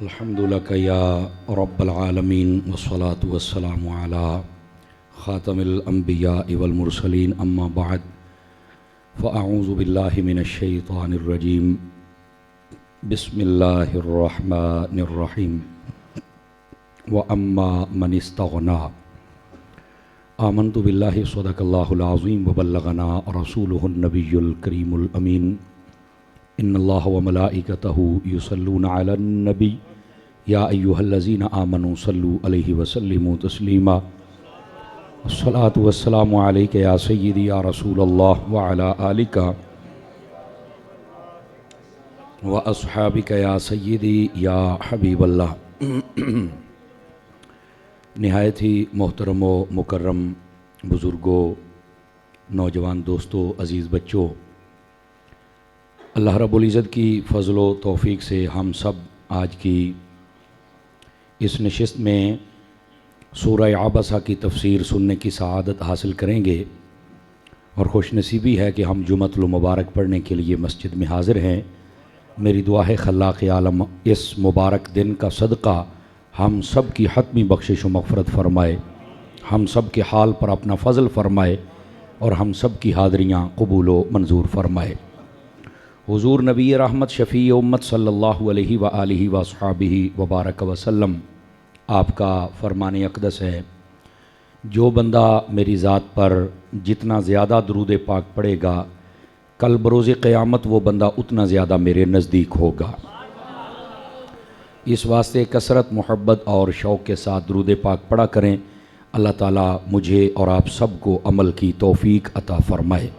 الحمد لك يا رب العالمين والصلاة والسلام على خاتم الأنبياء والمرسلين أما بعد فأعوذ بالله من الشيطان الرجيم بسم الله الرحمن الرحيم وأما من استغنى آمنت بالله صدق الله العظيم وبلغنا رسوله النبي الكريم الأمين إن الله وملائكته يصلون على النبي يا أيها الذين آمنوا صلوا عليه وسلموا تسليما الصلاة والسلام عليك يا سيدي يا رسول الله وعلى آلك وأصحابك يا سيدي يا حبيب الله نہایت ہی محترم و مکرم بزرگوں، نوجوان دوستوں، عزیز بچوں، اللہ رب العزت کی فضل و توفیق سے ہم سب آج کی اس نشست میں سورہ عبسہ کی تفسیر سننے کی سعادت حاصل کریں گے، اور خوش نصیبی ہے کہ ہم جمعۃ المبارک پڑھنے کے لیے مسجد میں حاضر ہیں۔ میری دعا ہے خلاق عالم اس مبارک دن کا صدقہ ہم سب کی حتمی بخشش و مغفرت فرمائے، ہم سب کے حال پر اپنا فضل فرمائے، اور ہم سب کی حاضریاں قبول و منظور فرمائے۔ حضور نبی رحمت شفیع امت صلی اللہ علیہ وآلہ وصحبہ وبارک وسلم آپ کا فرمان اقدس ہے، جو بندہ میری ذات پر جتنا زیادہ درود پاک پڑھے گا، کل بروز قیامت وہ بندہ اتنا زیادہ میرے نزدیک ہوگا۔ اس واسطے کثرت، محبت اور شوق کے ساتھ درود پاک پڑھا کریں۔ اللہ تعالیٰ مجھے اور آپ سب کو عمل کی توفیق عطا فرمائے۔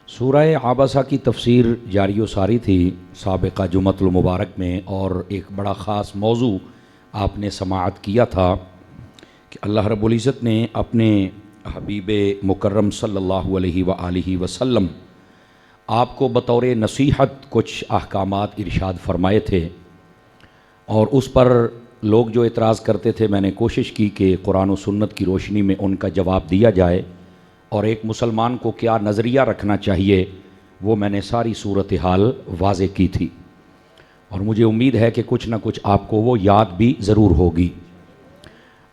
سورہ عبسہ کی تفسیر جاری و ساری تھی سابقہ جمعۃ المبارک میں، اور ایک بڑا خاص موضوع آپ نے سماعت کیا تھا کہ اللہ رب العزت نے اپنے حبیب مکرم صلی اللہ علیہ وآلہ وسلم آپ کو بطور نصیحت کچھ احکامات ارشاد فرمائے تھے، اور اس پر لوگ جو اعتراض کرتے تھے میں نے کوشش کی کہ قرآن و سنت کی روشنی میں ان کا جواب دیا جائے، اور ایک مسلمان کو کیا نظریہ رکھنا چاہیے وہ میں نے ساری صورتحال واضح کی تھی، اور مجھے امید ہے کہ کچھ نہ کچھ آپ کو وہ یاد بھی ضرور ہوگی۔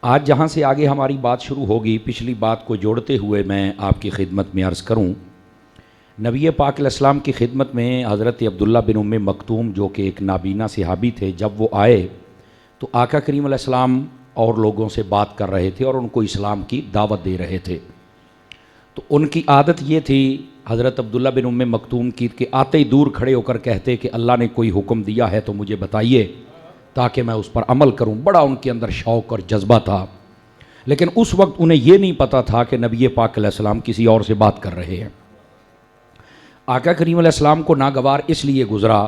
آج جہاں سے آگے ہماری بات شروع ہوگی، پچھلی بات کو جوڑتے ہوئے میں آپ کی خدمت میں عرض کروں، نبی پاک علیہ السلام کی خدمت میں حضرت عبداللہ بن ام مکتوم جو کہ ایک نابینا صحابی تھے، جب وہ آئے تو آقا کریم علیہ السلام اور لوگوں سے بات کر رہے تھے اور ان کو اسلام کی دعوت دے رہے تھے۔ تو ان کی عادت یہ تھی حضرت عبداللہ بن ام مکتوم کی کہ آتے ہی دور کھڑے ہو کر کہتے کہ اللہ نے کوئی حکم دیا ہے تو مجھے بتائیے تاکہ میں اس پر عمل کروں۔ بڑا ان کے اندر شوق اور جذبہ تھا، لیکن اس وقت انہیں یہ نہیں پتہ تھا کہ نبی پاک علیہ السلام کسی اور سے بات کر رہے ہیں۔ آقا کریم علیہ السلام کو ناگوار اس لیے گزرا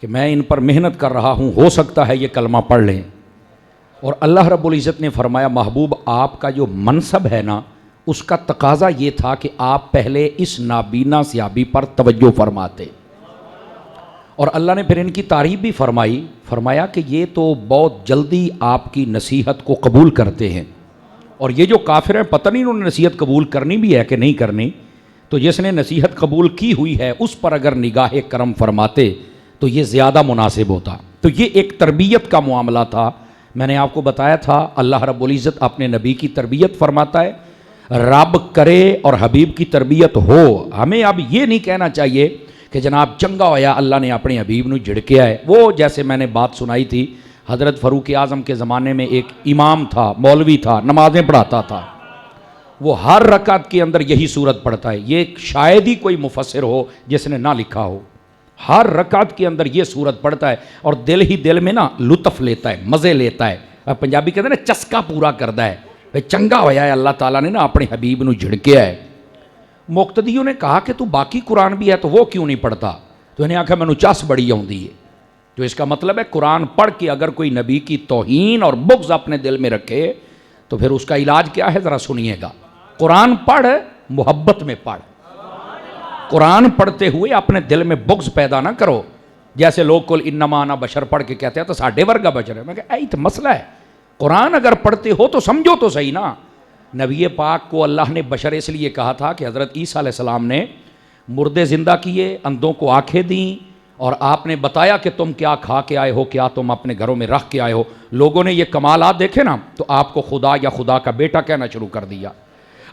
کہ میں ان پر محنت کر رہا ہوں، ہو سکتا ہے یہ کلمہ پڑھ لیں، اور اللہ رب العزت نے فرمایا محبوب آپ کا جو منصب ہے نا، اس کا تقاضا یہ تھا کہ آپ پہلے اس نابینا صحابی پر توجہ فرماتے، اور اللہ نے پھر ان کی تعریف بھی فرمائی، فرمایا کہ یہ تو بہت جلدی آپ کی نصیحت کو قبول کرتے ہیں، اور یہ جو کافر ہیں پتہ نہیں انہوں نے نصیحت قبول کرنی بھی ہے کہ نہیں کرنی، تو جس نے نصیحت قبول کی ہوئی ہے اس پر اگر نگاہ کرم فرماتے تو یہ زیادہ مناسب ہوتا۔ تو یہ ایک تربیت کا معاملہ تھا۔ میں نے آپ کو بتایا تھا اللہ رب العزت اپنے نبی کی تربیت فرماتا ہے، رب کرے اور حبیب کی تربیت ہو۔ ہمیں اب یہ نہیں کہنا چاہیے کہ جناب چنگا ہویا اللہ نے اپنے حبیب نو جھڑکیا ہے۔ وہ جیسے میں نے بات سنائی تھی، حضرت فاروق اعظم کے زمانے میں ایک امام تھا، مولوی تھا، نمازیں پڑھاتا تھا، وہ ہر رکعت کے اندر یہی صورت پڑھتا ہے۔ یہ شاید ہی کوئی مفسر ہو جس نے نہ لکھا ہو، ہر رکعت کے اندر یہ صورت پڑھتا ہے، اور دل ہی دل میں نا لطف لیتا ہے، مزے لیتا ہے۔ پنجابی کہتے ہیں نا چسکا پورا کرتا ہے، چنگا ہویا ہے اللہ تعالیٰ نے نا اپنے حبیب نو جھڑکیا ہے۔ مقتدیوں نے کہا کہ تو باقی قرآن بھی ہے تو وہ کیوں نہیں پڑھتا؟ تو انہیں آخر مینوں چس بڑی آؤندی ہے۔ تو اس کا مطلب ہے قرآن پڑھ کے اگر کوئی نبی کی توہین اور بغض اپنے دل میں رکھے تو پھر اس کا علاج کیا ہے، ذرا سنیے گا۔ قرآن پڑھ، محبت میں پڑھ، قرآن پڑھتے ہوئے اپنے دل میں بغض پیدا نہ کرو۔ جیسے لوگ کل انما انا بشر پڑھ کے کہتے ہیں تو ساڈے ورگا بشر ہے، میں کہا ایت مسئلہ ہے۔ قرآن اگر پڑھتے ہو تو سمجھو تو صحیح نا۔ نبی پاک کو اللہ نے بشر اس لیے کہا تھا کہ حضرت عیسیٰ علیہ السلام نے مردے زندہ کیے، اندھوں کو آنکھیں دیں، اور آپ نے بتایا کہ تم کیا کھا کے آئے ہو، کیا تم اپنے گھروں میں رکھ کے آئے ہو، لوگوں نے یہ کمالات دیکھے نا تو آپ کو خدا یا خدا کا بیٹا کہنا شروع کر دیا۔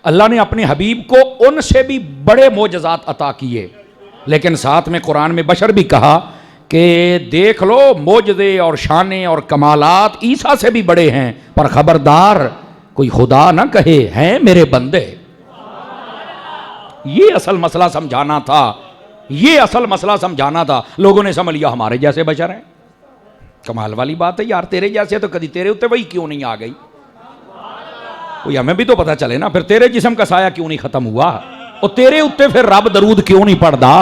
اللہ نے اپنے حبیب کو ان سے بھی بڑے معجزات عطا کیے، لیکن ساتھ میں قرآن میں بشر بھی کہا کہ دیکھ لو معجزے اور شانیں اور کمالات عیسیٰ سے بھی بڑے ہیں، پر خبردار کوئی خدا نہ کہے ہیں میرے بندے۔ یہ اصل مسئلہ سمجھانا تھا، یہ اصل مسئلہ سمجھانا تھا۔ لوگوں نے سمجھ لیا ہمارے جیسے بشر ہیں۔ کمال والی بات ہے یار، تیرے جیسے تو کدی تیرے اوتے وہی کیوں نہیں آ گئی؟ کوئی ہمیں بھی تو پتہ چلے نا، پھر تیرے جسم کا سایہ کیوں نہیں ختم ہوا، اور تیرے اوتے پھر رب درود کیوں نہیں پڑھدا؟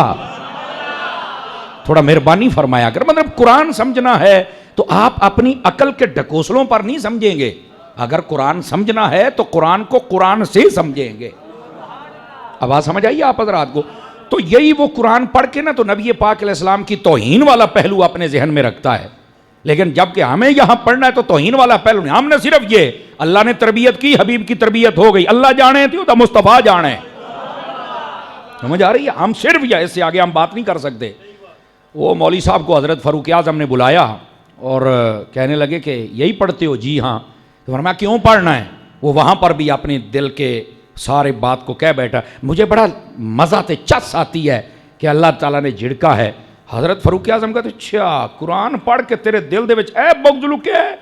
تھوڑا مہربانی فرمایا کر۔ مطلب قرآن سمجھنا ہے تو آپ اپنی عقل کے ڈھکوسلوں پر نہیں سمجھیں گے، اگر قرآن سمجھنا ہے تو قرآن کو قرآن سے سمجھیں گے۔ آواز سمجھ آئیے آپ حضرات کو؟ تو یہی وہ قرآن پڑھ کے نا تو نبی پاک علیہ السلام کی توہین والا پہلو اپنے ذہن میں رکھتا ہے، لیکن جب کہ ہمیں یہاں پڑھنا ہے تو توہین والا پہلو نہیں۔ ہم نے صرف یہ اللہ نے تربیت کی، حبیب کی تربیت ہو گئی، اللہ جانے تھی تو مصطفیٰ جانے۔ سمجھ آ رہی ہے؟ ہم صرف یہ، اس سے آگے ہم بات نہیں کر سکتے۔ وہ مولوی صاحب کو حضرت فاروق اعظم نے بلایا اور کہنے لگے کہ یہی پڑھتے ہو؟ جی ہاں۔ تو فرمایا کیوں پڑھنا ہے؟ وہ وہاں پر بھی اپنے دل کے سارے بات کو کہہ بیٹھا۔ مجھے بڑا مزہ تے چس آتی ہے کہ اللہ تعالیٰ نے جھڑکا ہے۔ حضرت فاروق اعظم کہتے اچھا قرآن پڑھ کے تیرے دل دے وچ اے بغض لکے ہے؟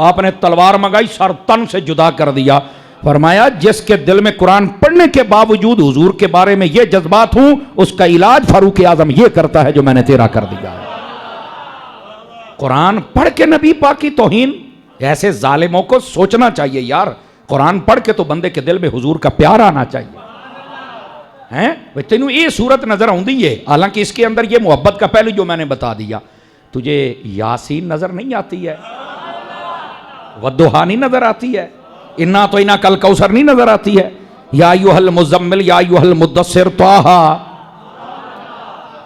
آپ نے تلوار منگائی، سر تن سے جدا کر دیا۔ فرمایا جس کے دل میں قرآن پڑھنے کے باوجود حضور کے بارے میں یہ جذبات ہوں، اس کا علاج فاروق اعظم یہ کرتا ہے جو میں نے تیرا کر دیا ہے۔ قرآن پڑھ کے نبی پاک کی توہین، ایسے ظالموں کو سوچنا چاہیے یار، قرآن پڑھ کے تو بندے کے دل میں حضور کا پیار آنا چاہیے۔ ہیں تینوں یہ صورت نظر آؤندی ہے، حالانکہ اس کے اندر یہ محبت کا پہلو جو میں نے بتا دیا۔ تجھے یاسین نظر نہیں آتی ہے؟ والضحیٰ نہیں نظر آتی ہے؟ انا تو انا کل کوثر نہیں نظر آتی ہے؟ یا ایھا المزمل یا ایھا المدثر طٰہٰ۔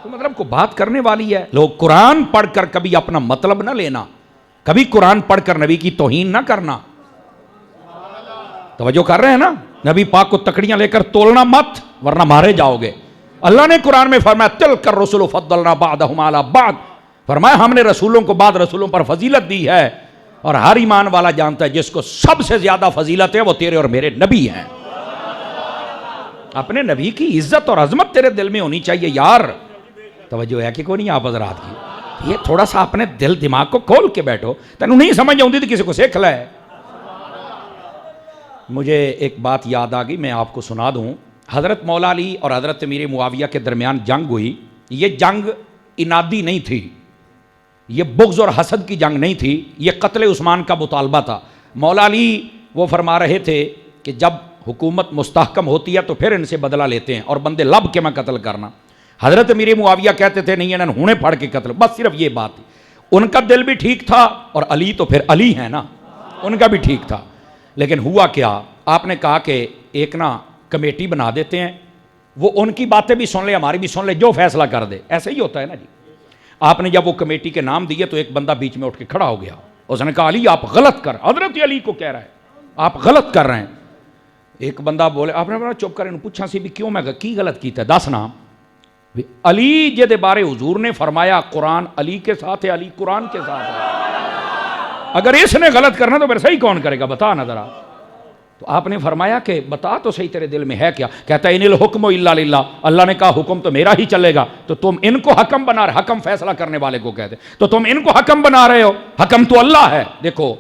مطلب کو بات کرنے والی ہے۔ لوگ قرآن پڑھ کر کبھی اپنا مطلب نہ لینا، کبھی قرآن پڑھ کر نبی کی توہین نہ کرنا۔ توجہ کر رہے ہیں نا؟ نبی پاک کو تکڑیاں لے کر تولنا مت ورنہ مارے جاؤ گے۔ اللہ نے قرآن میں فرمایا تلک الرسل فضلنا بعضهم علی بعض، فرمایا ہم نے رسولوں کو بعض رسولوں پر فضیلت دی ہے، اور ہر ایمان والا جانتا ہے جس کو سب سے زیادہ فضیلت ہے وہ تیرے اور میرے نبی ہیں۔ اپنے نبی کی عزت اور عظمت تیرے دل میں ہونی چاہیے یار۔ توجہ ہے کہ کوئی نہیں آپ حضرات کی؟ یہ تھوڑا سا اپنے دل دماغ کو کھول کے بیٹھو، تینوں نہیں سمجھ آؤندی تو کسی کو سیکھ لے۔ مجھے ایک بات یاد آ گئی، میں آپ کو سنا دوں۔ حضرت مولا علی اور حضرت امیر معاویہ کے درمیان جنگ ہوئی۔ یہ جنگ انادی نہیں تھی، یہ بغض اور حسد کی جنگ نہیں تھی، یہ قتل عثمان کا مطالبہ تھا۔ مولا علی وہ فرما رہے تھے کہ جب حکومت مستحکم ہوتی ہے تو پھر ان سے بدلہ لیتے ہیں، اور بندے لب کے میں قتل کرنا۔ حضرت امیر معاویہ کہتے تھے نہیں انہوں نے ہونے پھڑ کے قتل، بس صرف یہ بات تھی۔ ان کا دل بھی ٹھیک تھا، اور علی تو پھر علی ہے نا، ان کا بھی ٹھیک تھا۔ لیکن ہوا کیا، آپ نے کہا کہ ایک نا کمیٹی بنا دیتے ہیں، وہ ان کی باتیں بھی سن لے ہماری بھی سن لے، جو فیصلہ کر دے۔ ایسے ہی ہوتا ہے نا جی۔ آپ نے جب وہ کمیٹی کے نام دیے تو ایک بندہ بیچ میں اٹھ کے کھڑا ہو گیا، اس نے کہا علی آپ غلط کر، حضرت علی کو کہہ رہا ہے آپ غلط کر رہے ہیں۔ ایک بندہ بولے، آپ نے بولا چپ کریں، پوچھا سی بھی کیوں؟ میں کی غلط کیتا ہے دس نا۔ علی جے دے بارے حضور نے فرمایا قرآن علی کے ساتھ ہے، علی قرآن کے ساتھ ہے، اگر اس نے غلط کرنا تو پھر صحیح کون کرے گا؟ بتا نا ذرا۔ تو آپ نے فرمایا کہ بتا تو صحیح تیرے دل میں ہے کیا؟ کہتا ہے ان الحکم الا للہ، اللہ نے کہا حکم تو میرا ہی چلے گا، تو تم ان کو حکم بنا رہے، حکم فیصلہ کرنے والے کو کہتے، تو تم ان کو حکم بنا رہے ہو، حکم تو اللہ ہے۔ دیکھو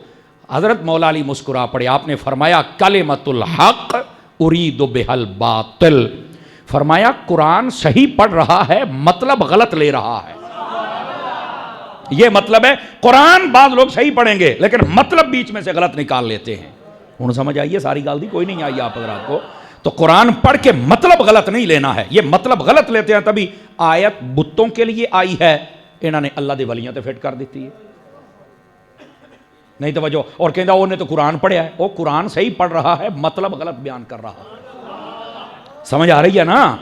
حضرت مولا علی مسکرا پڑے، آپ نے فرمایا کلمۃ الحق ارید بہا الباطل، فرمایا قرآن صحیح پڑھ رہا ہے، مطلب غلط لے رہا ہے۔ یہ مطلب ہے قرآن بعض لوگ صحیح پڑھیں گے لیکن مطلب بیچ میں سے غلط نکال لیتے ہیں۔ ہوں سمجھ آئیے ساری گل دی؟ کوئی نہیں آئی آپ حضرات کو؟ تو قرآن پڑھ کے مطلب غلط نہیں لینا ہے، یہ مطلب غلط لیتے ہیں تبھی آیت بتوں کے لیے آئی ہے، انہوں نے اللہ دے ولیاں تے فٹ کر دیتی ہے۔ نہیں توجہ، اور کہندا وہ نے تو قرآن پڑھیا ہے، وہ قرآن صحیح پڑھ رہا ہے، مطلب غلط بیان کر رہا ہے۔ سمجھ آ رہی ہے نا؟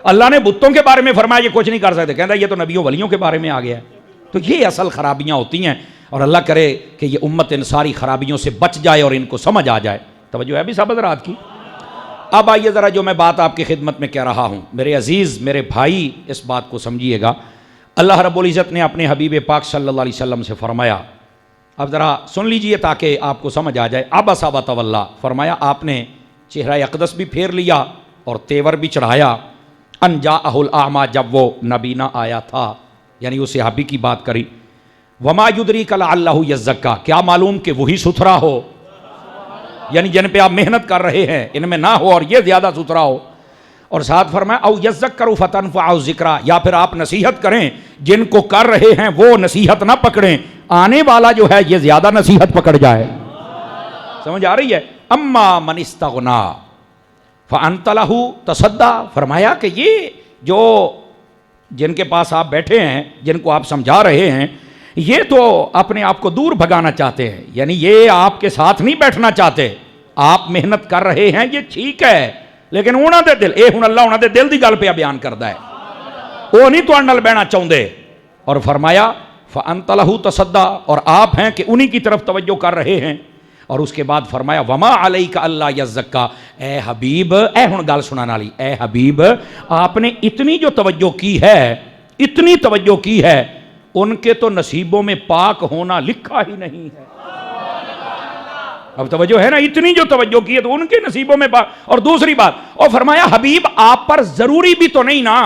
اللہ نے بتوں کے بارے میں فرمایا یہ کچھ نہیں کر سکتے، کہندا یہ تو نبیوں ولیوں کے بارے میں آ گیا ہے۔ تو یہ اصل خرابیاں ہوتی ہیں، اور اللہ کرے کہ یہ امت ان ساری خرابیوں سے بچ جائے اور ان کو سمجھ آ جائے۔ توجہ ہے بھی صاحب حضرات کی؟ اب آئیے ذرا جو میں بات آپ کی خدمت میں کہہ رہا ہوں، میرے عزیز میرے بھائی اس بات کو سمجھیے گا، اللہ رب العزت نے اپنے حبیب پاک صلی اللہ علیہ وسلم سے فرمایا، اب ذرا سن لیجئے تاکہ آپ کو سمجھ آ جائے، عبس وتولی، فرمایا آپ نے چہرہ اقدس بھی پھیر لیا اور تیور بھی چڑھایا، ان جاءہ الاعمی، جب وہ نبینہ آیا تھا، یعنی اس صحابی کی بات کری، وما یدریک لعلہ یزکا، کیا معلوم کہ وہی ستھرا ہو، یعنی جن پہ آپ محنت کر رہے ہیں ان میں نہ ہو اور یہ زیادہ ستھرا ہو، اور ساتھ فرمایا او یذکر فتنفعہ الذکریٰ، یا پھر آپ نصیحت کریں، جن کو کر رہے ہیں وہ نصیحت نہ پکڑیں، آنے والا جو ہے یہ زیادہ نصیحت پکڑ جائے۔ سمجھ آ رہی ہے؟ اما من استغنا فانت لہ تصدی، فرمایا کہ یہ جو جن کے پاس آپ بیٹھے ہیں، جن کو آپ سمجھا رہے ہیں، یہ تو اپنے آپ کو دور بھگانا چاہتے ہیں، یعنی یہ آپ کے ساتھ نہیں بیٹھنا چاہتے، آپ محنت کر رہے ہیں یہ ٹھیک ہے، لیکن انہوں دے دل، اے ہن اللہ انہوں دے دل دی گل پہ بیان کردا ہے، وہ نہیں تو نال بہنا چاہندے، اور فرمایا فانت لہ تصدی، اور آپ ہیں کہ انہی کی طرف توجہ کر رہے ہیں، اور اس کے بعد فرمایا وما علیک اللہ یزکا، اے حبیب، اے ہن گل سنانا لی، اے حبیب آپ نے اتنی جو توجہ کی ہے، اتنی توجہ کی ہے، ان کے تو نصیبوں میں پاک ہونا لکھا ہی نہیں ہے۔ اب توجہ ہے نا، اتنی جو توجہ کی ہے تو ان کے نصیبوں میں پاک، اور دوسری بات، اور فرمایا حبیب آپ پر ضروری بھی تو نہیں نا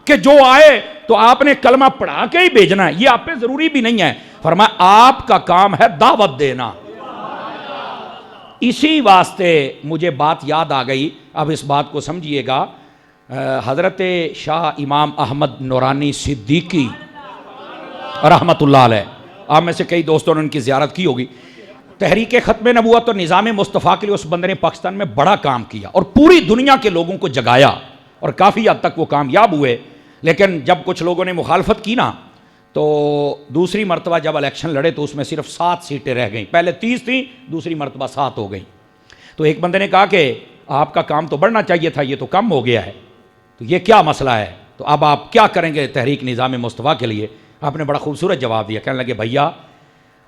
کہ جو آئے تو آپ نے کلمہ پڑھا کے ہی بھیجنا ہے، یہ آپ پہ ضروری بھی نہیں ہے، فرمایا آپ کا کام ہے دعوت دینا۔ اسی واسطے مجھے بات یاد آ گئی، اب اس بات کو سمجھیے گا، حضرت شاہ امام احمد نورانی صدیقی رحمت اللہ علیہ، آپ میں سے کئی دوستوں نے ان کی زیارت کی ہوگی، تحریک ختم نبوت اور نظام مصطفیٰ کے لیے اس بندے نے پاکستان میں بڑا کام کیا اور پوری دنیا کے لوگوں کو جگایا، اور کافی حد تک وہ کامیاب ہوئے، لیکن جب کچھ لوگوں نے مخالفت کی نا تو دوسری مرتبہ جب الیکشن لڑے تو اس میں صرف 7 سیٹیں رہ گئیں، پہلے 30 تھیں، دوسری مرتبہ 7 ہو گئیں، تو ایک بندے نے کہا کہ آپ کا کام تو بڑھنا چاہیے تھا، یہ تو کم ہو گیا ہے، تو یہ کیا مسئلہ ہے، تو اب آپ کیا کریں گے تحریک نظام مصطفیٰ کے لیے؟ آپ نے بڑا خوبصورت جواب دیا، کہنے لگے بھیا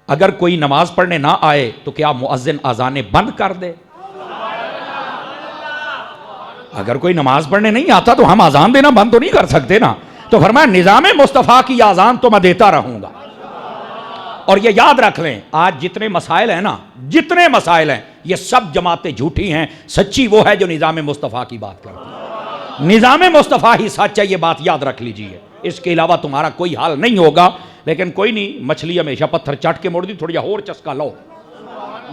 اگر کوئی نماز پڑھنے نہ آئے تو کیا مؤذن اذانیں بند کر دے؟ اگر کوئی نماز پڑھنے نہیں آتا تو ہم اذان دینا بند تو نہیں کر سکتے نا، تو فرمایا نظام مصطفیٰ کی اذان تو میں دیتا رہوں گا۔ اور یہ یاد رکھ لیں، آج جتنے مسائل ہیں نا، جتنے مسائل ہیں، یہ سب جماعتیں جھوٹی ہیں، سچی وہ ہے جو نظام مصطفیٰ کی بات کرتی ہے، نظام مصطفیٰ ہی سچ ہے، یہ بات یاد رکھ لیجئے، اس کے علاوہ تمہارا کوئی حال نہیں ہوگا، لیکن کوئی نہیں، مچھلی ہمیشہ پتھر چٹ کے موڑ دی، تھوڑی اور چسکا لو،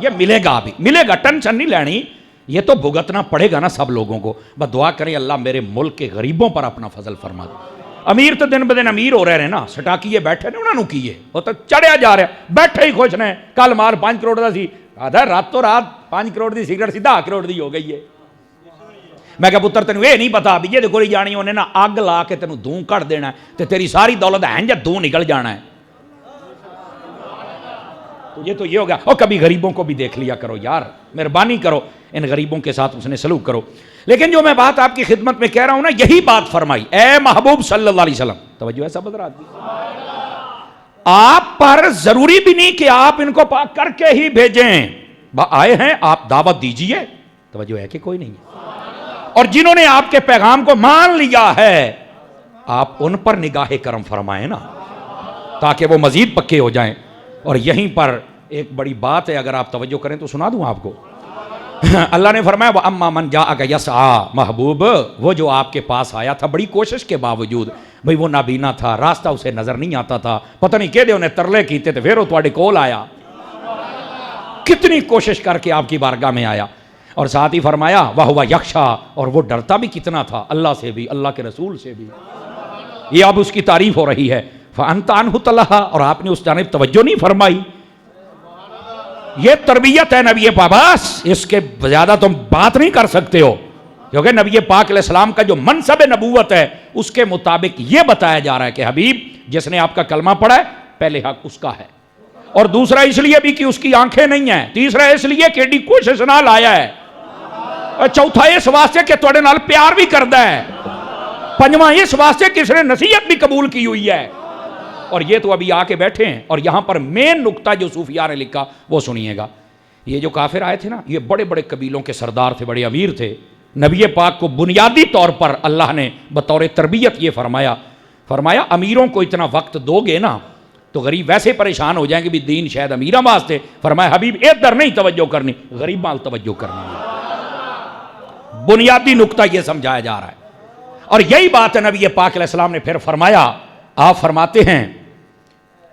یہ ملے گا، ابھی ملے گا، ٹینشن نہیں لینی، یہ تو بھگتنا پڑے گا نا سب لوگوں کو، بس دعا کریں اللہ میرے ملک کے غریبوں پر اپنا فضل فرما دے۔ امیر تو دن بدن امیر ہو رہے ہیں نا، سٹاکیے بیٹھے نے انہوں نے کیے، وہ تو چڑھیا جا رہا، بیٹھے ہی خوش نے، کل مال 5 کروڑ دا سی، آدھا راتوں رات 5 کروڑ دی سگریٹ سی 10 کروڑ دی ہو گئی ہے۔ میں کہا پتر تینوں یہ نہیں پتا بھی یہ دیکھو ری جانی انہیں نا اگ لا کے تینوں دوں کٹ دینا ہے تے تیری ساری دولت ہے جب دوں نکل جانا ہے۔ تو یہ ہو گیا، اور کبھی غریبوں کو بھی دیکھ لیا کرو یار، مہربانی کرو ان غریبوں کے ساتھ اس نے سلوک کرو۔ لیکن جو میں بات آپ کی خدمت میں کہہ رہا ہوں نا، یہی بات فرمائی اے محبوب صلی اللہ علیہ وسلم، توجہ ہے سب حضرات، آپ پر ضروری بھی نہیں کہ آپ ان کو پاک کر کے ہی بھیجیں، آئے ہیں آپ دعوت دیجئے، توجہ ہے کہ کوئی نہیں، اور جنہوں نے آپ کے پیغام کو مان لیا ہے آپ ان پر نگاہ کرم فرمائیں نا تاکہ وہ مزید پکے ہو جائیں۔ اور یہیں پر ایک بڑی بات ہے، اگر آپ توجہ کریں تو سنا دوں آپ کو۔ اللہ نے فرمایا وَأَمَّا مَنْ جَاءَكَ يَسْعَىٰ، محبوب وہ جو آپ کے پاس آیا تھا بڑی کوشش کے باوجود، بھئی وہ نابینا تھا، راستہ اسے نظر نہیں آتا تھا، پتہ نہیں کہ دے انہیں ترلے کیتے تھے، پھر وہ تواڈے کول آیا، کتنی کوشش کر کے آپ کی بارگاہ میں آیا، اور ساتھ ہی فرمایا وَهُوَ يَخْشَىٰ، اور وہ ڈرتا بھی کتنا تھا، اللہ سے بھی، اللہ کے رسول سے بھی، یہ اب اس کی تعریف ہو رہی ہے۔ فَأَنْتَ عَنْهُ تَلَهَا، اور آپ نے اس جانب توجہ نہیں فرمائی، یہ تربیت ہے نبی پاک، بس اس کے زیادہ تم بات نہیں کر سکتے ہو، کیونکہ نبی پاک علیہ السلام کا جو منصب نبوت ہے اس کے مطابق یہ بتایا جا رہا ہے کہ حبیب جس نے آپ کا کلمہ پڑھا ہے پہلے حق اس کا ہے، اور دوسرا اس لیے بھی کہ اس کی آنکھیں نہیں ہیں، تیسرا اس لیے کہ ایڈی کوشش نہ لایا ہے، اور چوتھا اس واسطے کہ تواڈے نال پیار بھی کردا ہے، پنجواں اس واسطے کہ اس نے نصیحت بھی قبول کی ہوئی ہے۔ اور یہ تو ابھی آ کے بیٹھے ہیں، اور یہاں پر مین نقطہ جو صوفیاء نے لکھا وہ سنیے گا۔ یہ جو کافر آئے تھے نا، یہ بڑے بڑے قبیلوں کے سردار تھے، بڑے امیر تھے، نبی پاک کو بنیادی طور پر اللہ نے بطور تربیت یہ فرمایا فرمایا امیروں کو اتنا وقت دو گے نا تو غریب ویسے پریشان ہو جائیں گے بھی دین شاید امیراں واسطے. فرمایا حبیب ادھر نہیں توجہ کرنی, غریب مال توجہ کرنی ہے. بنیادی نقطہ یہ سمجھایا جا رہا ہے. اور یہی بات ہے نبی پاک علیہ السلام نے پھر فرمایا. آپ فرماتے ہیں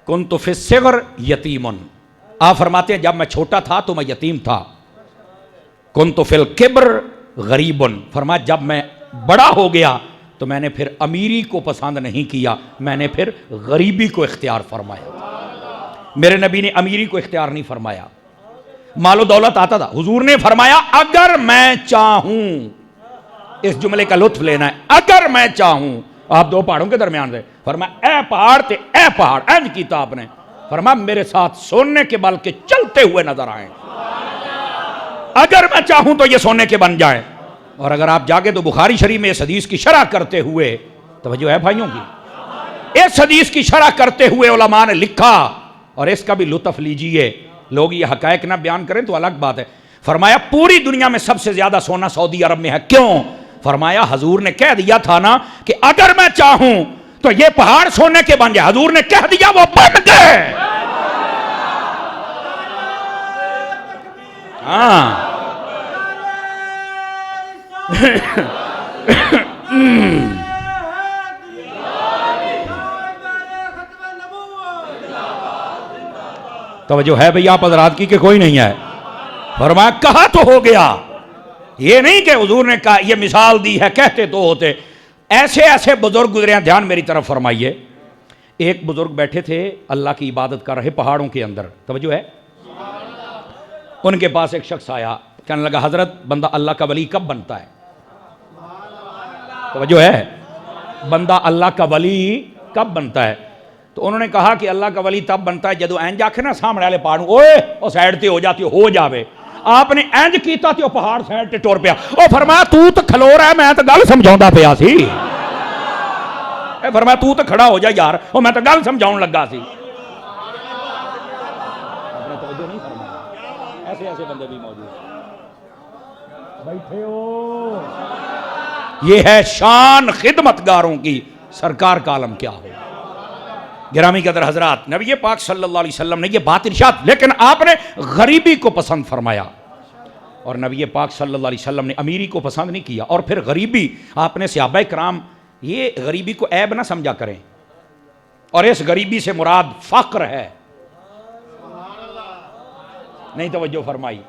کنت فی الصغر یتیم, آپ فرماتے ہیں جب میں چھوٹا تھا تو میں یتیم تھا. کنت فی الکبر غریب, فرمایا جب میں بڑا ہو گیا تو میں نے پھر امیری کو پسند نہیں کیا, میں نے پھر غریبی کو اختیار فرمایا. میرے نبی نے امیری کو اختیار نہیں فرمایا. مال و دولت آتا تھا, حضور نے فرمایا اگر میں چاہوں, اس جملے کا لطف لینا ہے, اگر میں چاہوں. آپ دو پہاڑوں کے درمیان تھے, فرمایا اے پہاڑ تے اے پہاڑ, اینج کیتا آپ نے, فرمایا میرے ساتھ سونے کے بل کے چلتے ہوئے نظر آئیں. اگر میں چاہوں تو یہ سونے کے بن جائیں. اور اگر آپ جاگے تو بخاری شریف میں اس حدیث کی شرح کرتے ہوئے, توجہ ہے بھائیوں کی, اس حدیث کی شرح کرتے ہوئے علماء نے لکھا, اور اس کا بھی لطف لیجئے. لوگ یہ حقائق نہ بیان کریں تو الگ بات ہے. فرمایا پوری دنیا میں سب سے زیادہ سونا سعودی عرب میں ہے, کیوں؟ فرمایا حضور نے کہہ دیا تھا نا کہ اگر میں چاہوں تو یہ پہاڑ سونے کے بن جائے. حضور نے کہہ دیا, وہ بن گئے. ہاں توجہ ہے بھئی آپ حضرات کی کہ کوئی نہیں ہے؟ فرمایا کہا تو ہو گیا. یہ نہیں کہ حضور نے کہا, یہ مثال دی ہے, کہتے تو ہوتے. ایسے ایسے بزرگ گزرے ہیں, دھیان میری طرف فرمائیے. ایک بزرگ بیٹھے تھے اللہ کی عبادت کر رہے پہاڑوں کے اندر, توجہ ہے. ان کے پاس ایک شخص آیا, کہنے لگا حضرت بندہ اللہ کا ولی کب بنتا ہے؟ توجہ ہے, بندہ اللہ کا ولی کب بنتا ہے؟ تو انہوں نے کہا کہ اللہ کا ولی تب بنتا ہے جدو اینج آکھے نا سامنے والے پہاڑوں, اوے وہ سائڈ تے ہو جاتی ہو جاوے. آپ نے اینج کیتا تے وہ پہاڑ سائڈ تے ٹور پیا. او فرمایا تو کھلو رہا ہے, میں تو گل سمجھاوندا پیا سی. اے فرمایا تو کھڑا ہو جا یار, او میں تو گل سمجھاون لگا سی. آپ نے توجہ نہیں فرمایا. ایسے ایسے بندے بھی موجود بیٹھے ہو. یہ ہے شان خدمتگاروں کی, سرکار کا عالم کیا ہو. گرامی قدر حضرات, نبی پاک صلی اللہ علیہ وسلم نے یہ بات ارشاد, لیکن آپ نے غریبی کو پسند فرمایا. اور نبی پاک صلی اللہ علیہ وسلم نے امیری کو پسند نہیں کیا. اور پھر غریبی, آپ نے صحابہ کرام یہ غریبی کو عیب نہ سمجھا کریں. اور اس غریبی سے مراد فقر ہے. نہیں توجہ فرمائی,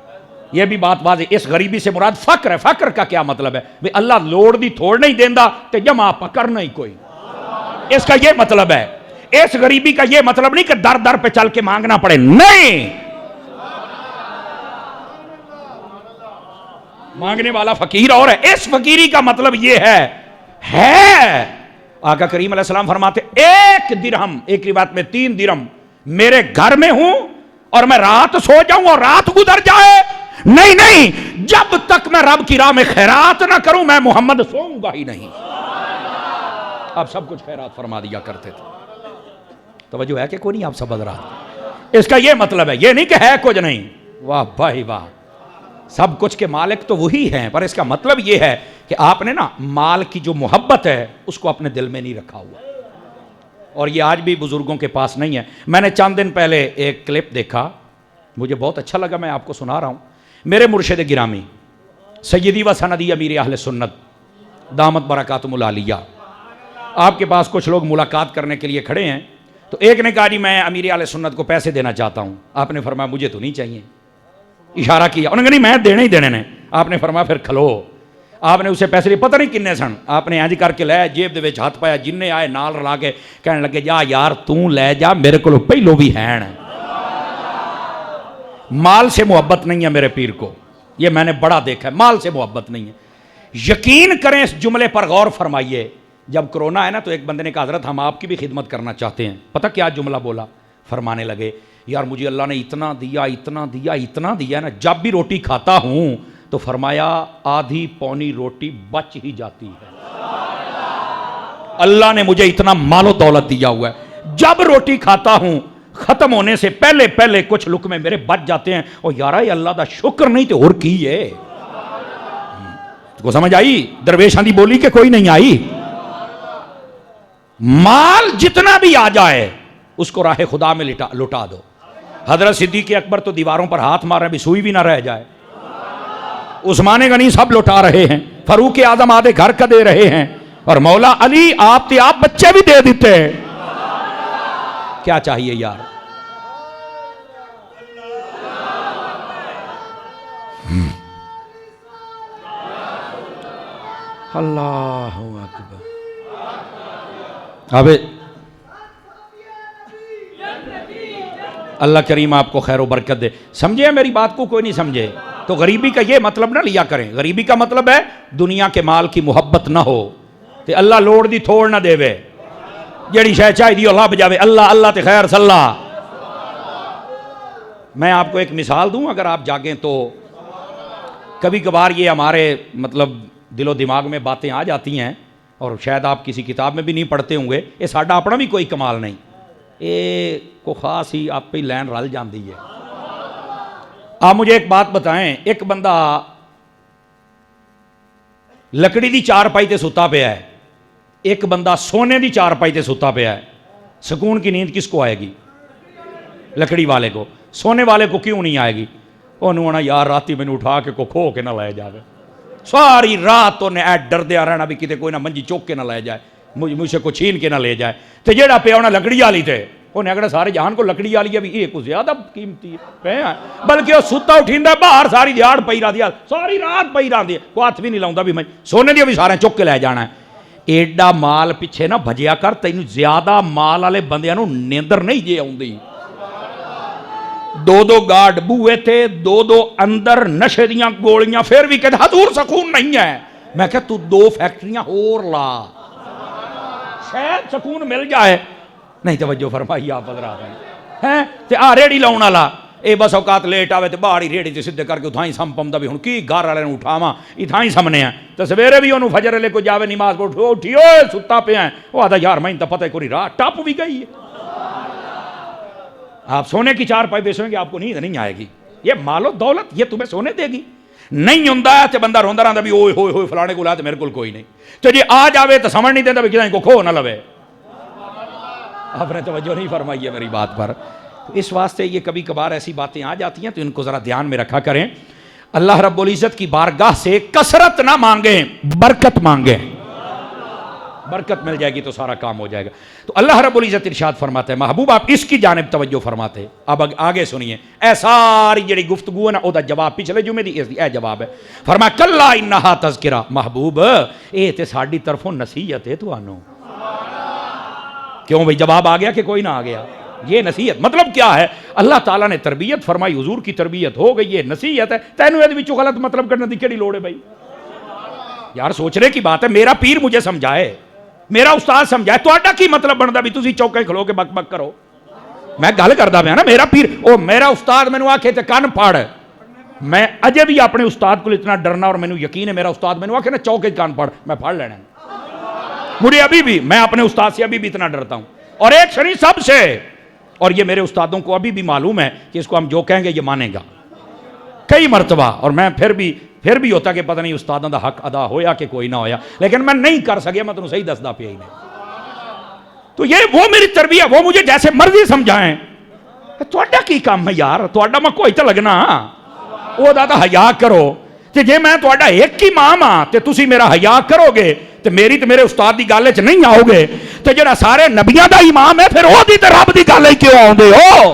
یہ بھی بات واضح, اس غریبی سے مراد فقر ہے. فقر کا کیا مطلب ہے؟ بھئی اللہ لوڑ دی تھوڑ نہیں دیندا تے جمع پکڑ نہیں کوئی. اس کا یہ مطلب ہے. اس غریبی کا یہ مطلب نہیں کہ در در پہ چل کے مانگنا پڑے, نہیں. مانگنے والا فقیر اور ہے. اس فقیری کا مطلب یہ ہے آقا کریم علیہ السلام فرماتے ایک درہم, ایک روایت میں 3 درہم میرے گھر میں ہوں اور میں رات سو جاؤں اور رات گزر جائے, نہیں, جب تک میں رب کی راہ میں خیرات نہ کروں میں محمد سوؤں گا ہی نہیں. آپ سب کچھ خیرات فرما دیا کرتے تھے. توجہ ہے کہ کوئی نہیں آپ سب حضرات؟ اس کا یہ مطلب ہے, یہ نہیں کہ ہے کچھ نہیں. واہ بھائی واہ, سب کچھ کے مالک تو وہی ہیں, پر اس کا مطلب یہ ہے کہ آپ نے نا مال کی جو محبت ہے اس کو اپنے دل میں نہیں رکھا ہوا. اور یہ آج بھی بزرگوں کے پاس نہیں ہے. میں نے چند دن پہلے ایک کلپ دیکھا, مجھے بہت اچھا لگا, میں آپ کو سنا رہا ہوں. میرے مرشد گرامی سیدی و سندی امیر اہل سنت دامت برکاتہم العالیہ, آپ کے پاس کچھ لوگ ملاقات کرنے کے لیے کھڑے ہیں. تو ایک نے کہا جی میں امیر اہل سنت کو پیسے دینا چاہتا ہوں. آپ نے فرمایا مجھے تو نہیں چاہیے. اشارہ کیا, انہوں نے کہا نہیں میں دینے ہی دینے نے. آپ نے فرمایا پھر کھلو. آپ نے اسے پیسے لیے, پتہ نہیں کنے سن. آپ نے اینج کر کے لے جیب دے وچ ہاتھ پایا, جننے آئے نال رلا کے کہنے لگے جا یار تو لے جا, میرے کو پہلو بھی ہیں. مال سے محبت نہیں ہے میرے پیر کو, یہ میں نے بڑا دیکھا ہے, مال سے محبت نہیں ہے. یقین کریں اس جملے پر غور فرمائیے. جب کرونا ہے نا تو ایک بندے نے کہا حضرت ہم آپ کی بھی خدمت کرنا چاہتے ہیں. پتہ کیا جملہ بولا؟ فرمانے لگے یار مجھے اللہ نے اتنا دیا نا, جب بھی روٹی کھاتا ہوں تو فرمایا آدھی پونی روٹی بچ ہی جاتی ہے. اللہ نے مجھے اتنا مال و دولت دیا ہوا ہے, جب روٹی کھاتا ہوں ختم ہونے سے پہلے کچھ لقمے میرے بچ جاتے ہیں. اور یارا یہ اللہ دا شکر نہیں تو اور کی ہے. کو سمجھ آئی؟ درویشاں دی بولی کہ کوئی نہیں آئی؟ مال جتنا بھی آ جائے اس کو راہ خدا میں لٹا دو. حضرت صدیق اکبر تو دیواروں پر ہاتھ مار رہے بھی سوئی بھی نہ رہ جائے. عثمان غنی سب لٹا رہے ہیں, فاروق اعظم آدھے گھر کا دے رہے ہیں, اور مولا علی آپ بچے بھی دے دیتے ہیں. کیا چاہیے یار؟ اللہ اکبر. اب اللہ کریم آپ کو خیر و برکت دے. سمجھے میری بات کو؟ کوئی نہیں سمجھے تو غریبی کا یہ مطلب نہ لیا کریں. غریبی کا مطلب ہے دنیا کے مال کی محبت نہ ہو تے اللہ لوڑ دی تھوڑ نہ دے وے. جیڑی شے چاہی دی اللہ بجاوے اللہ اللہ تے خیر صلاح. میں آپ کو ایک مثال دوں, اگر آپ جاگیں تو کبھی کبھار یہ ہمارے مطلب دل و دماغ میں باتیں آ جاتی ہیں, اور شاید آپ کسی کتاب میں بھی نہیں پڑھتے ہوں گے. یہ ساڈا اپنا بھی کوئی کمال نہیں, یہ کو خاص ہی آپ پہ لین رل جاندی ہے. آپ مجھے ایک بات بتائیں, ایک بندہ لکڑی دی چارپائی تے ستا پیا ہے, ایک بندہ سونے دی چارپائی تے ستا پیا ہے, سکون کی نیند کس کو آئے گی؟ لکڑی والے کو. سونے والے کو کیوں نہیں آئے گی؟ انہوں نے یار راتی میں اٹھا کے کو کھو کے نہ لے جاوے. ساری رات انہیں اے ڈر دیا رہنا بھی کتے کوئی نہ منجی چوک کے نہ لے جائے, مجھ سے کو چھین کے نہ لے جائے. تو جیڑا پیا انہیں لکڑی والی تھے, انہیں اگر سارے جہان کو لکڑی والی ہے بھی یہ کچھ زیادہ قیمتی ہے, بلکہ وہ ستا اٹھیندا باہر ساری دیہڑ پئی رہی ہے, ساری رات پئی رہی ہے, کوئی ہاتھ بھی نہیں لاؤندا بھی میں سونے دی بھی سارے چک کے لے جانا ہے. ایڈا مال پیچھے نہ بھجیا کر, تینوں زیادہ مال والے بندیاں نوں نیندر نہیں جے آوندی. دو گارڈ بوئے تھے, دو اندر نشے دیاں گولیاں, پھر بھی کہتے حضور سکون نہیں ہے. میں کہا تو 2 فیکٹریاں اور لا, شاید سکون مل جائے. نہیں توجہ فرمائی آپ حضرات ہیں تے آ ریڑی لاؤن والا اے بس اوقات لیٹ آوے تے باہر ہی ریڑی تے سدھے کر کے اتھاں ہی سم پوندا بھی ہن کی گھر والے نوں اٹھاواں, اتھاں ہی سمنے ہیں. تے سویرے بھی اونوں فجر لے کو جاوے نماز پڑھ اٹھی اوئے ستا پیا ہے, او آدا یار میں تے پتہ کوئی رات ٹپ بھی گئی ہے. آپ سونے کی چار پائی بیچیں گے آپ کو نیند نہیں آئے گی. یہ مال و دولت یہ تمہیں سونے دے گی نہیں ہوندا تے بندہ روندا رہندا بھی اوئے ہوئے ہوئے فلانے کو لا تے میرے کول کوئی نہیں. تے جی آ جاوے تے سمجھ نہیں دیندا بھی کدیں کو کھو نہ لوے. آپ نے توجہ نہیں فرمائی ہے میری بات پر. اس واسطے یہ کبھی کبھار ایسی باتیں آ جاتی ہیں تو ان کو ذرا دھیان میں رکھا کریں. اللہ رب العزت کی بارگاہ سے کثرت نہ مانگیں, برکت مانگیں. برکت مل جائے گی تو سارا کام ہو جائے گا. تو اللہ رب العزت ارشاد فرماتے ہیں محبوب آپ اس کی جانب توجہ فرماتے. اب آگے سنیے, اے ساری جڑی گفتگو ہے نا او دا جواب پچھلے جمعے دی اے جواب ہے. فرمایا کلا انہا تذکرہ, محبوب اے تے ساڈی طرفوں نصیحت ہے تانوں. کیوں بھئی جواب آ گیا کہ کوئی نہ آ گیا؟ یہ نصیحت مطلب کیا ہے؟ اللہ تعالیٰ نے تربیت فرمائی, حضور کی تربیت ہو گئی, یہ نصیحت ہے. تینوں یہ وچوں غلط مطلب کرنے دی کیڑی لوڑ ہے بھائی؟ یار سوچنے کی بات ہے. میرا پیر مجھے سمجھائے, میرا استاد سمجھائے, تہاڈا کی مطلب بندا بھی تسی چوکے کھلو کے بک بک کرو؟ میں گل کردا پیا نا, میرا پیر او میرا استاد مینوں آکھے تے کن پھڑ. میں اجے بھی اپنے استاد کو اتنا ڈرنا, اور مینوں یقین ہے میرا استاد مینوں آکھے نا چوکے کن پھڑ, میں پھڑ لینا. مجھے ابھی بھی, میں اپنے استاد سے ابھی بھی اتنا ڈرتا ہوں, اور ایک شری سب سے. اور یہ میرے استادوں کو ابھی بھی معلوم ہے کہ اس کو ہم جو کہیں گے یہ مانے گا کئی مرتبہ. اور میں پھر بھی ہوتا کہ پتہ نہیں استادوں دا حق ادا ہویا کہ کوئی نہ ہویا, لیکن میں نہیں کر سکیا. میں تمہیں صحیح دسدا پیا ہی نہیں. تو یہ وہ میری تربیت, وہ مجھے جیسے مرضی سمجھائیں. تہاڈا کی کام ہے یار؟ تہاڈا میں کوئی تے لگنا او دا حیا کرو. تے جے میں تہاڈا ایک ہی امام ہاں تے تسی میرا حیا کرو گے تے میری تے میرے استاد دی گل وچ نہیں آؤ گے, تے جڑا سارے نبیاں دا امام ہے پھر او دی تے رب دی گل وچ کیوں آوندے ہو؟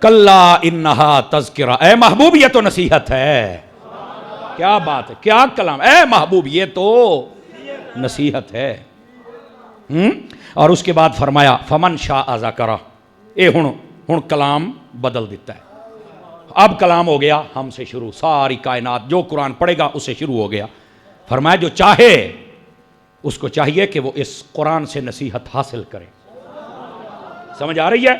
کلا انہا تذکرہ, اے محبوب یہ تو نصیحت ہے. کیا بات ہے, کیا کلام, اے محبوب یہ تو نصیحت ہے. اور اس کے بعد فرمایا فمن شاء ذکرہ. اے ہن کلام بدل دیتا ہے. اب کلام ہو گیا ہم سے شروع, ساری کائنات جو قرآن پڑھے گا اس سے شروع ہو گیا. فرمایا جو چاہے اس کو چاہیے کہ وہ اس قرآن سے نصیحت حاصل کرے. سمجھ آ رہی ہے؟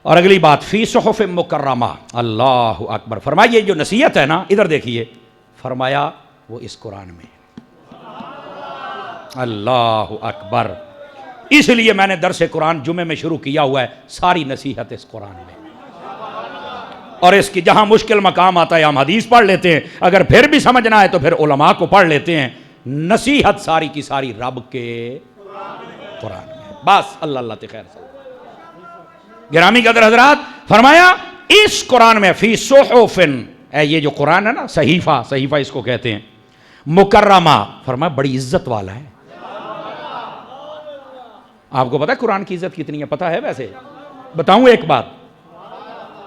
اور اگلی بات فی صحف مکرمہ, اللہ اکبر. فرمایا یہ جو نصیحت ہے نا, ادھر دیکھیے, فرمایا وہ اس قرآن میں. اللہ اکبر. اس لیے میں نے درس قرآن جمعے میں شروع کیا ہوا ہے، ساری نصیحت اس قرآن میں، اور اس کی جہاں مشکل مقام آتا ہے ہم حدیث پڑھ لیتے ہیں، اگر پھر بھی سمجھنا ہے تو پھر علماء کو پڑھ لیتے ہیں، نصیحت ساری کی ساری رب کے قرآن میں، بس اللہ اللہ تے خیر سے۔ گرامی قدر حضرات، فرمایا اس قرآن میں فی صحف، یہ جو قرآن ہے نا، صحیفہ، صحیفہ اس کو کہتے ہیں، مکرمہ، فرمایا بڑی عزت والا ہے۔ آپ کو پتا ہے قرآن کی عزت کتنی ہے؟ پتا ہے؟ ویسے بتاؤں ایک بات؟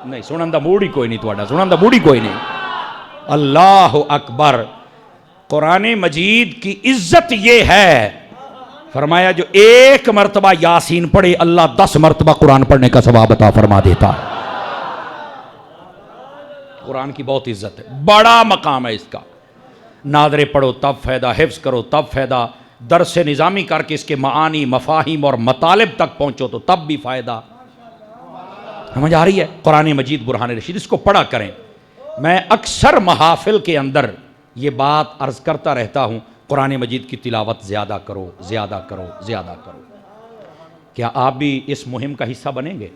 نہیں، سنن دا موڈ ہی کوئی نہیں، تھوڑا سنن دا موڈ ہی کوئی نہیں۔ اللہ اکبر، قرآن مجید کی عزت یہ ہے، فرمایا جو ایک مرتبہ یاسین پڑھے اللہ 10 مرتبہ قرآن پڑھنے کا ثواب عطا فرما دیتا ہے۔ قرآن کی بہت عزت ہے، بڑا مقام ہے اس کا۔ ناظرے پڑھو تب فائدہ، حفظ کرو تب فائدہ، درس نظامی کر کے اس کے معانی، مفاہیم اور مطالب تک پہنچو تو تب بھی فائدہ۔ سمجھ آ رہی ہے؟ قرآن مجید برہان رشید، اس کو پڑھا کریں۔ میں اکثر محافل کے اندر یہ بات عرض کرتا رہتا ہوں، قرآن مجید کی تلاوت زیادہ کرو، زیادہ کرو، زیادہ کرو۔ کیا آپ بھی اس مہم کا حصہ بنیں گے؟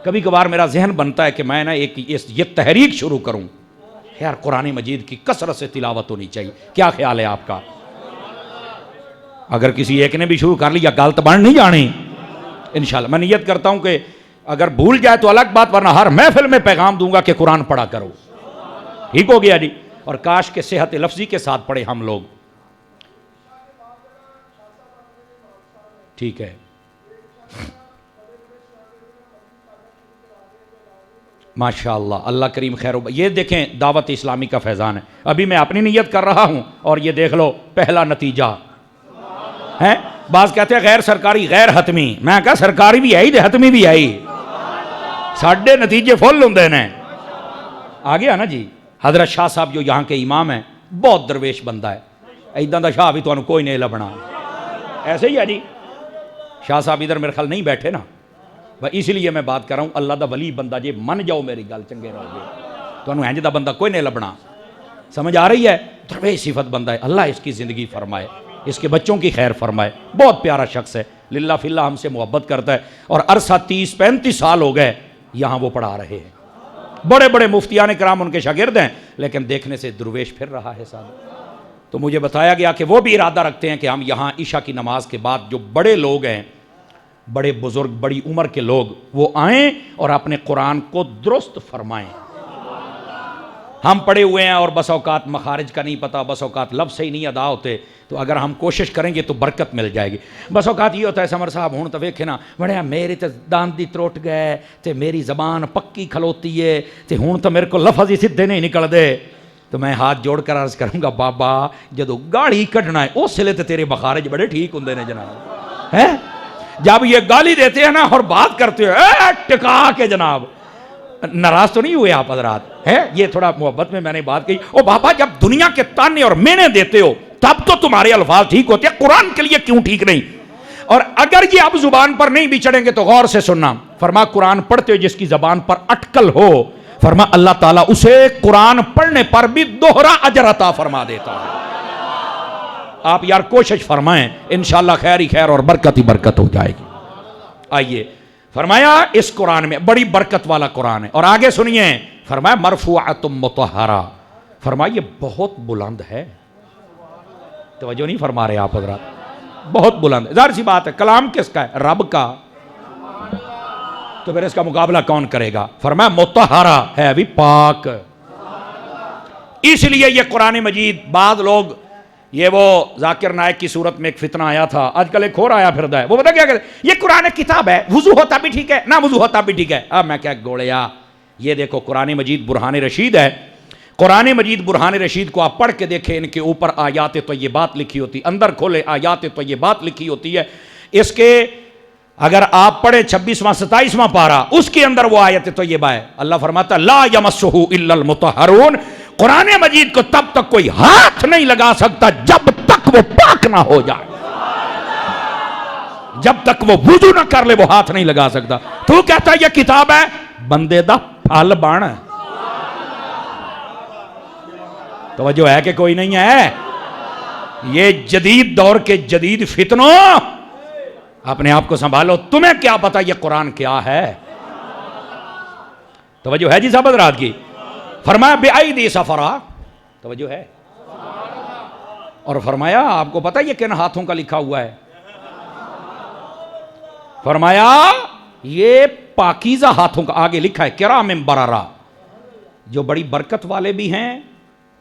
کبھی کبھار میرا ذہن بنتا ہے کہ میں نا یہ تحریک شروع کروں، یار قرآن مجید کی کثرت سے تلاوت ہونی چاہیے۔ کیا خیال ہے آپ کا؟ اگر کسی ایک نے بھی شروع کر لیا غلط بن نہیں جانی انشاءاللہ۔ میں نیت کرتا ہوں کہ اگر بھول جائے تو الگ بات، ورنہ ہر محفل میں پیغام دوں گا کہ قرآن پڑھا کرو۔ ٹھیک ہو گیا جی؟ اور کاش کے صحت لفظی کے ساتھ پڑھے ہم لوگ۔ ٹھیک ہے، ماشاءاللہ، اللہ کریم خیر و یہ دیکھیں دعوت اسلامی کا فیضان ہے۔ ابھی میں اپنی نیت کر رہا ہوں اور یہ دیکھ لو پہلا نتیجہ ہے۔ بعض کہتے ہیں غیر سرکاری غیر حتمی، میں کہا سرکاری بھی آئی حتمی بھی آئی، ساڑھے نتیجے فل ہوندے نے۔ آگیا نا جی؟ حضرت شاہ صاحب جو یہاں کے امام ہیں، بہت درویش بندہ ہے، ایدان دا شاہ بھی تو انہوں کوئی نہیں لبنا، ایسے ہی ہے جی۔ شاہ صاحب ادھر میرے خیال نہیں بیٹھے نا، اس لیے میں بات کر رہا ہوں، اللہ دا ولی بندہ جی، من جاؤ میری گل چنگے رہو گے، تو انہوں اینج دا بندہ کوئی نہیں لبنا۔ سمجھ آ رہی ہے؟ درویش صفت بندہ ہے، اللہ اس کی زندگی فرمائے، اس کے بچوں کی خیر فرمائے، بہت پیارا شخص ہے، للہ فی اللہ ہم سے محبت کرتا ہے، اور عرصہ 30-35 سال ہو گئے یہاں وہ پڑھا رہے ہیں۔ بڑے بڑے مفتیان کرام ان کے شاگرد ہیں، لیکن دیکھنے سے درویش پھر رہا ہے صاحب۔ تو مجھے بتایا گیا کہ وہ بھی ارادہ رکھتے ہیں کہ ہم یہاں عشاء کی نماز کے بعد جو بڑے لوگ ہیں، بڑے بزرگ، بڑی عمر کے لوگ، وہ آئیں اور اپنے قرآن کو درست فرمائیں۔ ہم پڑے ہوئے ہیں اور بس اوقات مخارج کا نہیں پتا، بس اوقات لفظ صحیح نہیں ادا ہوتے، تو اگر ہم کوشش کریں گے تو برکت مل جائے گی۔ بس اوقات یہ ہوتا ہے سمر صاحب ہوں تو ویکھے نا بڑے میرے تے داندی تروٹ گئے تے میری زبان پکی کھلوتی ہے تے ہوں تو میرے کو لفظ ہی سدھے نہیں نکل دے، تو میں ہاتھ جوڑ کر عرض کروں گا بابا جدو گاڑی کڈنا ہے اس لیے تے تیرے مخارج بڑے ٹھیک ہوندے نے جناب، ہیں جب یہ گالی دیتے ہیں نا اور بات کرتے ہیں ٹکا کے جناب، ناراض تو نہیں ہوئے آپ حضرات؟ ہے یہ تھوڑا محبت میں نے بات کہی۔ او بابا جب دنیا کے تانے اور مینے دیتے ہو تب تو تمہارے الفاظ ٹھیک ہوتے ہیں، قرآن کے لیے کیوں ٹھیک نہیں؟ اور اگر یہ اب زبان پر نہیں بھی چڑھیں گے تو غور سے سننا، فرما قرآن پڑھتے ہو جس کی زبان پر اٹکل ہو، فرما اللہ تعالیٰ اسے قرآن پڑھنے پر بھی دوہرا اجر عطا فرما دیتا ہے۔ آپ یار کوشش فرمائیں، انشاءاللہ خیر ہی خیر اور برکت ہی برکت ہو جائے گی۔ آئیے فرمایا اس قرآن میں بڑی برکت والا قرآن ہے، اور آگے سنیے فرمایا مرفوعۃ مطہرہ، فرمایا یہ بہت بلند ہے۔ توجہ نہیں فرما رہے آپ حضرات؟ بہت بلند ہے، ظاہر سی بات ہے کلام کس کا ہے؟ رب کا، تو پھر اس کا مقابلہ کون کرے گا؟ فرمایا مطہرہ ہے بھی پاک۔ اس لیے یہ قرآن مجید، بعض لوگ یہ وہ ذاکر نائک کی صورت میں ایک فتنہ آیا تھا، آج کل ایک اور آیا پھردا ہے، وہ بتا کیا کہتے ہیں یہ قرآن کتاب ہے، وضو ہوتا بھی ٹھیک ہے، نہ وضو ہوتا بھی ٹھیک ہے۔ اب میں کیا گوڑیا، یہ دیکھو قرآن مجید برہان رشید ہے، قرآن مجید برہان رشید کو آپ پڑھ کے دیکھیں، ان کے اوپر آیات طیبات لکھی ہوتی، اندر کھولے آیات طیبات لکھی ہوتی ہے۔ اس کے اگر آپ پڑھیں 26واں 27واں پارہ، اس کے اندر وہ آیت طیبہ ہے، اللہ فرماتا ہے لا یمسہ الا المطہرون، قرآن مجید کو تب تک کوئی ہاتھ نہیں لگا سکتا جب تک وہ پاک نہ ہو جائے، جب تک وہ وضو نہ کر لے وہ ہاتھ نہیں لگا سکتا۔ تو کہتا ہے یہ کتاب ہے، بندے دا پھل بن، توجہ ہے کہ کوئی نہیں ہے؟ یہ جدید دور کے جدید فتنوں اپنے آپ کو سنبھالو، تمہیں کیا پتا یہ قرآن کیا ہے؟ توجہ ہے جی صاحب حضرات کی؟ فرمایا بِأَيْدِي سَفَرَا، توجہ ہے، اور فرمایا آپ کو پتا یہ کن ہاتھوں کا لکھا ہوا ہے؟ فرمایا یہ پاکیزہ ہاتھوں کا، آگے لکھا ہے کرام بررہ، جو بڑی برکت والے بھی ہیں،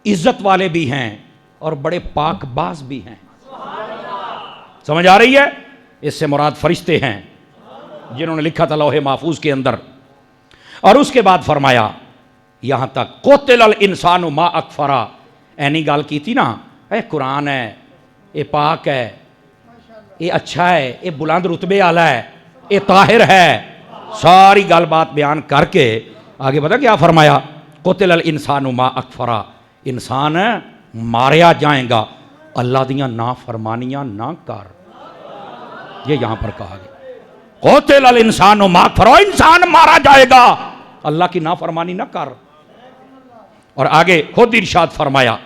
عزت والے بھی ہیں، اور بڑے پاک باز بھی ہیں۔ سمجھ آ رہی ہے؟ اس سے مراد فرشتے ہیں جنہوں نے لکھا تھا لوح محفوظ کے اندر۔ اور اس کے بعد فرمایا یہاں تک قتل الانسان ما اکفرا، اینی گال کی تھی نا، اے قرآن ہے، اے پاک ہے، اے اچھا ہے، اے بلند رتبے والا ہے، اے طاہر ہے، ساری گال بات بیان کر کے آگے پتا کیا فرمایا؟ قتل الانسان ما اکفرا، انسان ماریا جائیں گا اللہ دیاں نافرمانیاں نہ کر، یہ یہاں پر کہا گیا قتل الانسان ما اکفرا، انسان مارا جائے گا اللہ کی نافرمانی نہ کر۔ اور آگے خود ارشاد فرمایا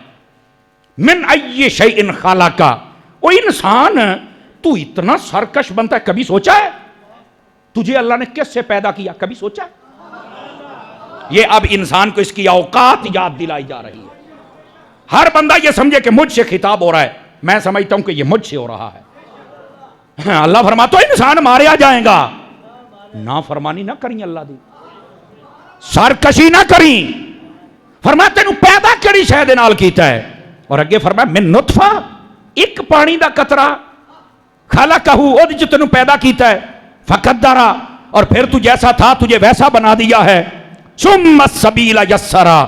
من ای شیء خلق، او انسان تو اتنا سرکش بنتا ہے، کبھی سوچا ہے تجھے اللہ نے کس سے پیدا کیا؟ کبھی سوچا ہے؟ یہ اب انسان کو اس کی اوقات یاد دلائی جا رہی ہے۔ ہر بندہ یہ سمجھے کہ مجھ سے خطاب ہو رہا ہے، میں سمجھتا ہوں کہ یہ مجھ سے ہو رہا ہے۔ اللہ فرماتا ہے انسان ماریا جائیں گا، نافرمانی نہ کریں اللہ دی، سرکشی نہ کریں۔ فرمایا تینوں پیدا کری شے دے نال کیتا ہے، اور اگے فرمایا من نطفہ، ایک پانی دا قطرہ، خلقہ، او جو تینوں پیدا کیتا ہے، فقدرہ، اور پھر تو جیسا تھا تجھے ویسا بنا دیا ہے، ثم السبیل یسرا،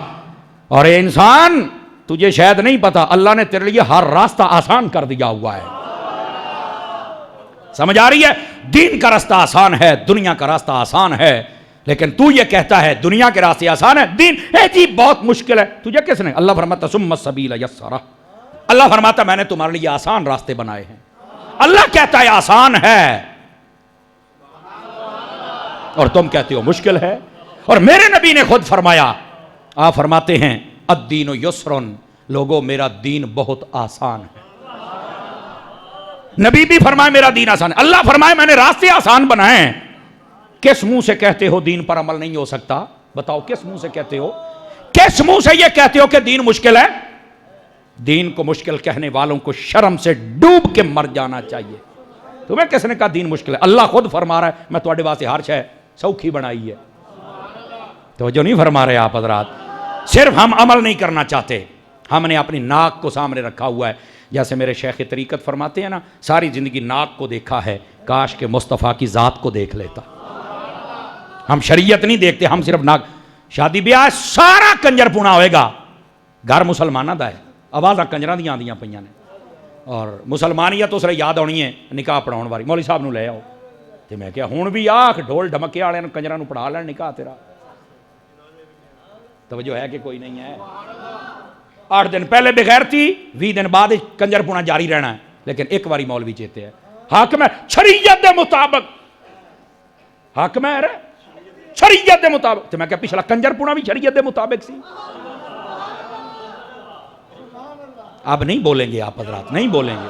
اور اے انسان تجھے شاید نہیں پتا اللہ نے تیرے لیے ہر راستہ آسان کر دیا ہوا ہے۔ سمجھ آ رہی ہے؟ دین کا راستہ آسان ہے، دنیا کا راستہ آسان ہے، لیکن تو یہ کہتا ہے دنیا کے راستے آسان ہے، دین اے جی بہت مشکل ہے، تجھے کس نے؟ اللہ فرماتا ثم السبیل یسرا، اللہ فرماتا میں نے تمہارے لیے آسان راستے بنائے ہیں۔ اللہ کہتا ہے آسان ہے اور تم کہتے ہو مشکل ہے۔ اور میرے نبی نے خود فرمایا، آپ فرماتے ہیں الدین یسرن، لوگوں میرا دین بہت آسان ہے۔ نبی بھی فرمائے میرا دین آسان ہے، اللہ فرمائے میں نے راستے آسان بنائے ہیں۔ کس منہ سے کہتے ہو دین پر عمل نہیں ہو سکتا؟ بتاؤ کس منہ سے کہتے ہو؟ کس منہ سے یہ کہتے ہو کہ دین مشکل ہے؟ دین کو مشکل کہنے والوں کو شرم سے ڈوب کے مر جانا چاہیے۔ تمہیں کس نے کہا دین مشکل ہے؟ اللہ خود فرما رہا ہے میں تواڈے واسطے ہر شے سوکھی بنائی ہے۔ توجہ نہیں فرما رہے آپ حضرات؟ صرف ہم عمل نہیں کرنا چاہتے، ہم نے اپنی ناک کو سامنے رکھا ہوا ہے، جیسے میرے شیخ طریقت فرماتے ہیں نا، ساری زندگی ناک کو دیکھا ہے، کاش کہ مصطفیٰ کی ذات کو دیکھ لیتا۔ ہم شریعت نہیں دیکھتے، ہم صرف ناک۔ شادی بیاہ سارا کنجر پونا ہوئے گا، گھر مسلمانہ دا ہے، آوازاں کنجراں دیاں آندیاں پئیاں نے، اور مسلمانیت اس نے یاد ہونی ہے نکاح پڑھاؤن والی، مولوی صاحب نو لے آؤ، تے میں کہا ہن بھی آکھ ڈھول ڈھمکے والے کنجراں نو پڑھا لین نکاح تیرا۔ توجہ ہے کہ کوئی نہیں ہے؟ 8 دن پہلے بغیرتی، 20 دن بعد کنجر پونا جاری رہنا ہے، لیکن ایک باری مولوی چیتے ہے حاکم ہے شریعت دے مطابق، حاکم ہے شریعت دے مطابق، تو میں کہا پچھلا کنجر پونا بھی شریعت دے مطابق سی۔ اب نہیں بولیں گے آپ حضرات، نہیں بولیں گے۔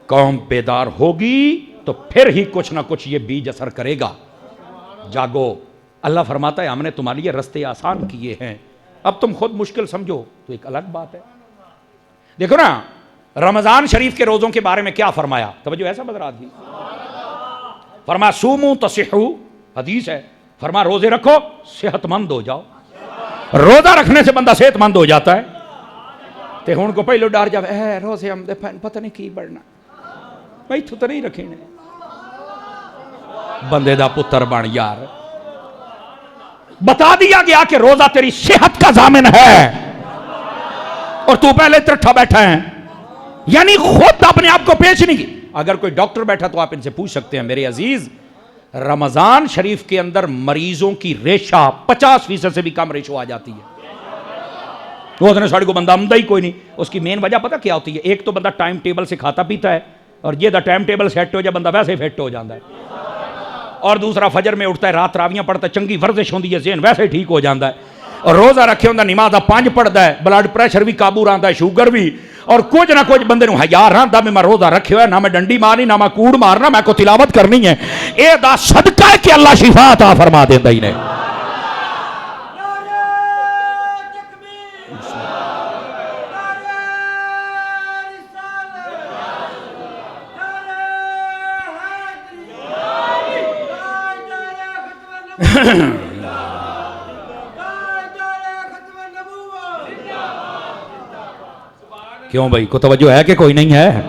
قوم بیدار ہوگی تو پھر ہی کچھ نہ کچھ یہ بیج اثر کرے گا۔ جاگو، اللہ فرماتا ہے ہم نے تمہارے لیے رستے آسان کیے ہیں، اب تم خود مشکل سمجھو تو ایک الگ بات ہے۔ دیکھو نا رمضان شریف کے روزوں کے بارے میں کیا فرمایا، توجہ ایسا حضرات کی؟ فرمایا سومو تصحو، حدیث ہے، فرمایا روزے رکھو صحت مند ہو جاؤ۔ روزہ رکھنے سے بندہ صحت مند ہو جاتا ہے۔ تے ہون کو پہلو ڈر جاوے اے روزے ہم دے پتہ نہیں کی بڑھنا، بھائی تو نہیں رکھے نے، بندے دا پتر بن یار۔ بتا دیا گیا کہ روزہ تیری صحت کا ضامن ہے اور تو پہلے ترٹھا بیٹھا ہے، یعنی خود اپنے آپ کو پیش نہیں کی۔ اگر کوئی ڈاکٹر بیٹھا تو آپ ان سے پوچھ سکتے ہیں میرے عزیز، رمضان شریف کے اندر مریضوں کی ریشہ 50% سے بھی کم ریشو آ جاتی ہے۔ وہ اتنے ساڑھے کو بندہ آمدہ ہی کوئی نہیں۔ اس کی مین وجہ پتہ کیا ہوتی ہے؟ ایک تو بندہ ٹائم ٹیبل سے کھاتا پیتا ہے، اور یہ دا ٹائم ٹیبل سیٹ ہو جائے بندہ ویسے فٹ ہو جاتا ہے، اور دوسرا فجر میں اٹھتا ہے، رات راویاں پڑھتا ہے، چنگی ورزش ہوندی ہے، ذہن ویسے ٹھیک ہو جاتا ہے۔ اور روزہ رکھے ہوں نماز 5 پڑھتا ہے, بلڈ پریشر بھی قابو رہتا ہے, شوگر بھی, اور کچھ نہ کچھ بندے نوں حیا رہندا میں روزہ رکھے ہوا, نہ میں ڈنڈی مارنی نہ میں کوڑ مارنا, میں کو تلاوت کرنی ہے. اے دا صدقہ ہے کہ اللہ شفا عطا فرما دیندا ہی نے. کیوں بھائی, کو توجہ ہے کہ کوئی نہیں ہے؟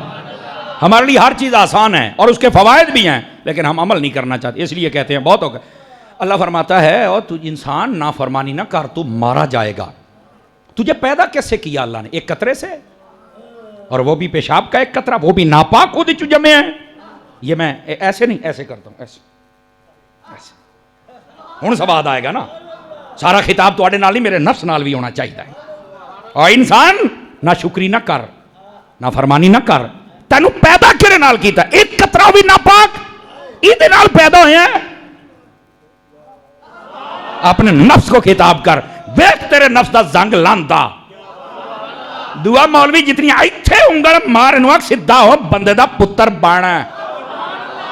ہمارے لیے ہر چیز آسان ہے اور اس کے فوائد بھی ہیں, لیکن ہم عمل نہیں کرنا چاہتے, اس لیے کہتے ہیں بہت ہوگا. اللہ فرماتا ہے اور تو انسان نافرمانی نہ کر, تو مارا جائے گا. تجھے پیدا کیسے کیا اللہ نے؟ ایک قطرے سے, اور وہ بھی پیشاب کا ایک قطرہ, وہ بھی ناپاک خود ہی جمع ہے. یہ میں ایسے نہیں, ایسے کرتا ہوں, ایسے ایسے. ہن سواد آئے گا نا. سارا خطاب تو نال ہی میرے نفس نال بھی ہونا چاہیے. اور انسان نہ شکری نہ کر, نہ فرمانی نہ کر. تینوں پیدا کرے نال کیتا, ایک قطرہ بھی ناپاک ایدے نال پیدا ہوئے ہیں. اپنے نفس کو خطاب کر, ویکھ تیرے نفس دا زنگ لاندا. دعا مولوی جتنی ایتھے انگل مارن وقت سیدھا ہو, بندے دا پتر بانا.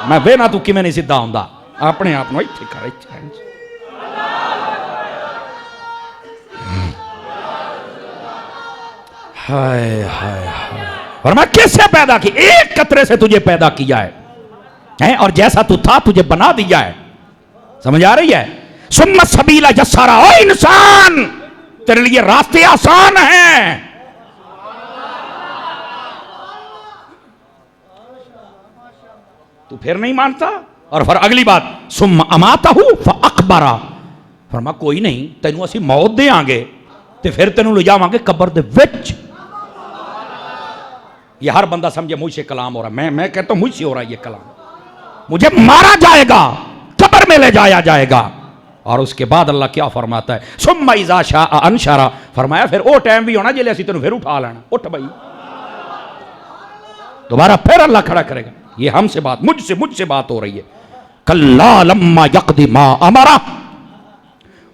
میں وینا تو کیویں نہیں سیدھا ہوندا, اپنے آپ نو ایتھے کر. ہائے ہائے ہائے. اور میں کس سے پیدا کی؟ ایک قطرے سے تجھے پیدا کیا ہے, اور جیسا تو تھا تجھے بنا دیا ہے. سمجھ آ رہی ہے؟ ثم السبیل یسرا. او انسان, تیرے لیے راستے آسان ہیں. تو پھر نہیں مانتا. اور پھر اگلی بات, ثم اماتہ فاقبرہ. فرما کوئی نہیں, تینوں اسی موت دے آنگے تے پھر تینوں لے جاواں گے قبر دے وچ. یہ ہر بندہ سمجھے مجھ سے کلام ہو رہا ہے, میں کہتا ہوں مجھ سے ہو رہا ہے یہ کلام. مجھے مارا جائے گا, قبر میں لے جایا جائے گا. اور اس کے بعد اللہ کیا فرماتا ہے؟ ثم اذا شاء انشرہ. فرمایا پھر وہ ٹائم بھی ہونا جلے اسی تینوں پھر اٹھا لینا. اٹھ بھائی, دوبارہ پھر اللہ کھڑا کرے گا. یہ ہم سے بات, مجھ سے بات ہو رہی ہے. کلا لما یقضی ما امرہ.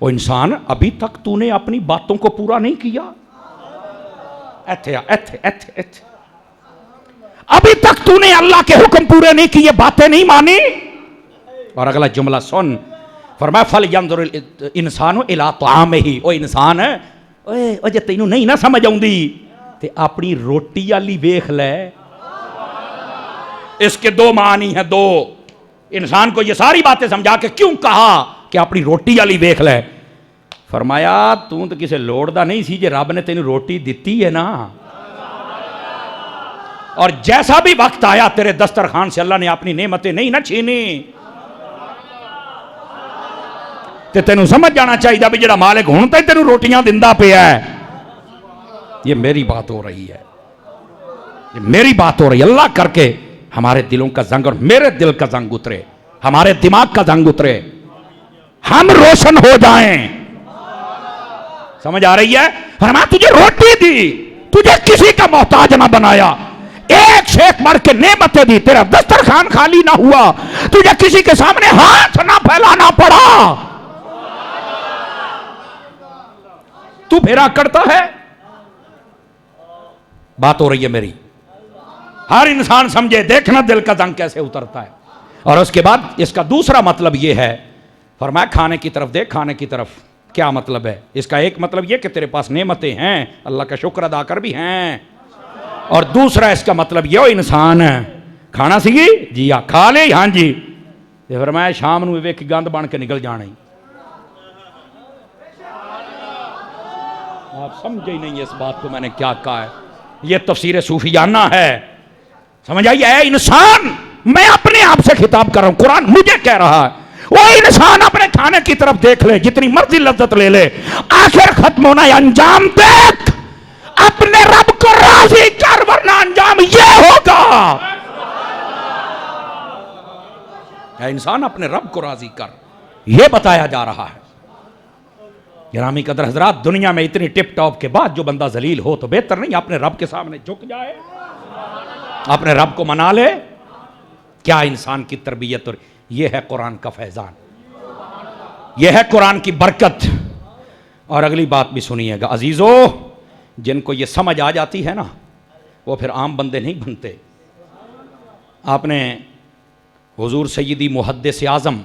وہ انسان, ابھی تک تو نے اپنی باتوں کو پورا نہیں کیا. ایتھے ابھی تک تو نے اللہ کے حکم پورے نہیں کیے, باتیں نہیں مانی. اور اگلا جملہ سن, فرمایا فَلْيَنْظُرِ الْإِنسَانُ إِلَىٰ طَعَامِهِ. او انسان ہے, او جے تینوں نہیں نہ سمجھ آؤندی تے اپنی روٹی والی ویکھ لے. اس کے دو معنی ہیں, دو. انسان کو یہ ساری باتیں سمجھا کے کیوں کہا کہ اپنی روٹی والی ویکھ لے؟ فرمایا تو کسے لوڑ دا نہیں سی, جے رب نے تینوں روٹی دیتی ہے نا. اور جیسا بھی وقت آیا تیرے دسترخوان سے اللہ نے اپنی نعمتیں نہیں نہ چھینی. تے تینوں سمجھ جانا چاہیے بھی جڑا مالک ہوں تے تینوں روٹیاں دندا پیا ہے. یہ میری بات ہو رہی ہے, یہ میری بات ہو رہی ہے. اللہ کر کے ہمارے دلوں کا زنگ, اور میرے دل کا زنگ اترے, ہمارے دماغ کا زنگ اترے, ہم روشن ہو جائیں. سمجھ آ رہی ہے؟ فرمایا تجھے روٹی دی, تجھے کسی کا محتاج نہ بنایا, ایک شیخ مر کے نعمتیں دی, تیرا دسترخوان خالی نہ ہوا, تجھے کسی کے سامنے ہاتھ نہ پھیلانا پڑا. تو پھیرا کرتا ہے. بات ہو رہی ہے میری. ہر انسان سمجھے, دیکھنا دل کا زنگ کیسے اترتا ہے. اور اس کے بعد اس کا دوسرا مطلب یہ ہے, فرمایا کھانے کی طرف دیکھ, کھانے کی طرف. کیا مطلب ہے اس کا؟ ایک مطلب یہ کہ تیرے پاس نعمتیں ہیں, اللہ کا شکر ادا کر بھی ہیں. اور دوسرا اس کا مطلب یہ, انسان کھانا سی جی ہاں کھا لے, ہاں جی. فرمایا شام نو ویکھ گند بن کے نکل جانا ہی. آپ سمجھے ہی نہیں اس بات کو میں نے کیا کہا ہے. یہ تفسیر صوفیانہ ہے, سمجھ آئیے؟ اے انسان, میں اپنے آپ سے خطاب کر رہا ہوں, قرآن مجھے کہہ رہا ہے. وہ انسان اپنے کھانے کی طرف دیکھ لے, جتنی مرضی لذت لے لے, آخر ختم ہونا ہے. انجام دیکھ, اپنے رب کو راضی کر, ورنہ انجام یہ ہوگا. اے انسان اپنے رب کو راضی کر, یہ بتایا جا رہا ہے. گرامی قدر حضرات, دنیا میں اتنی ٹپ ٹاپ کے بعد جو بندہ ذلیل ہو تو بہتر نہیں اپنے رب کے سامنے جھک جائے, اپنے رب کو منا لے. کیا انسان کی تربیت, اور یہ ہے قرآن کا فیضان, یہ ہے قرآن کی برکت. اور اگلی بات بھی سنیے گا عزیزو، جن کو یہ سمجھ آ جاتی ہے نا وہ پھر عام بندے نہیں بنتے۔ آپ نے حضور سیدی محدث اعظم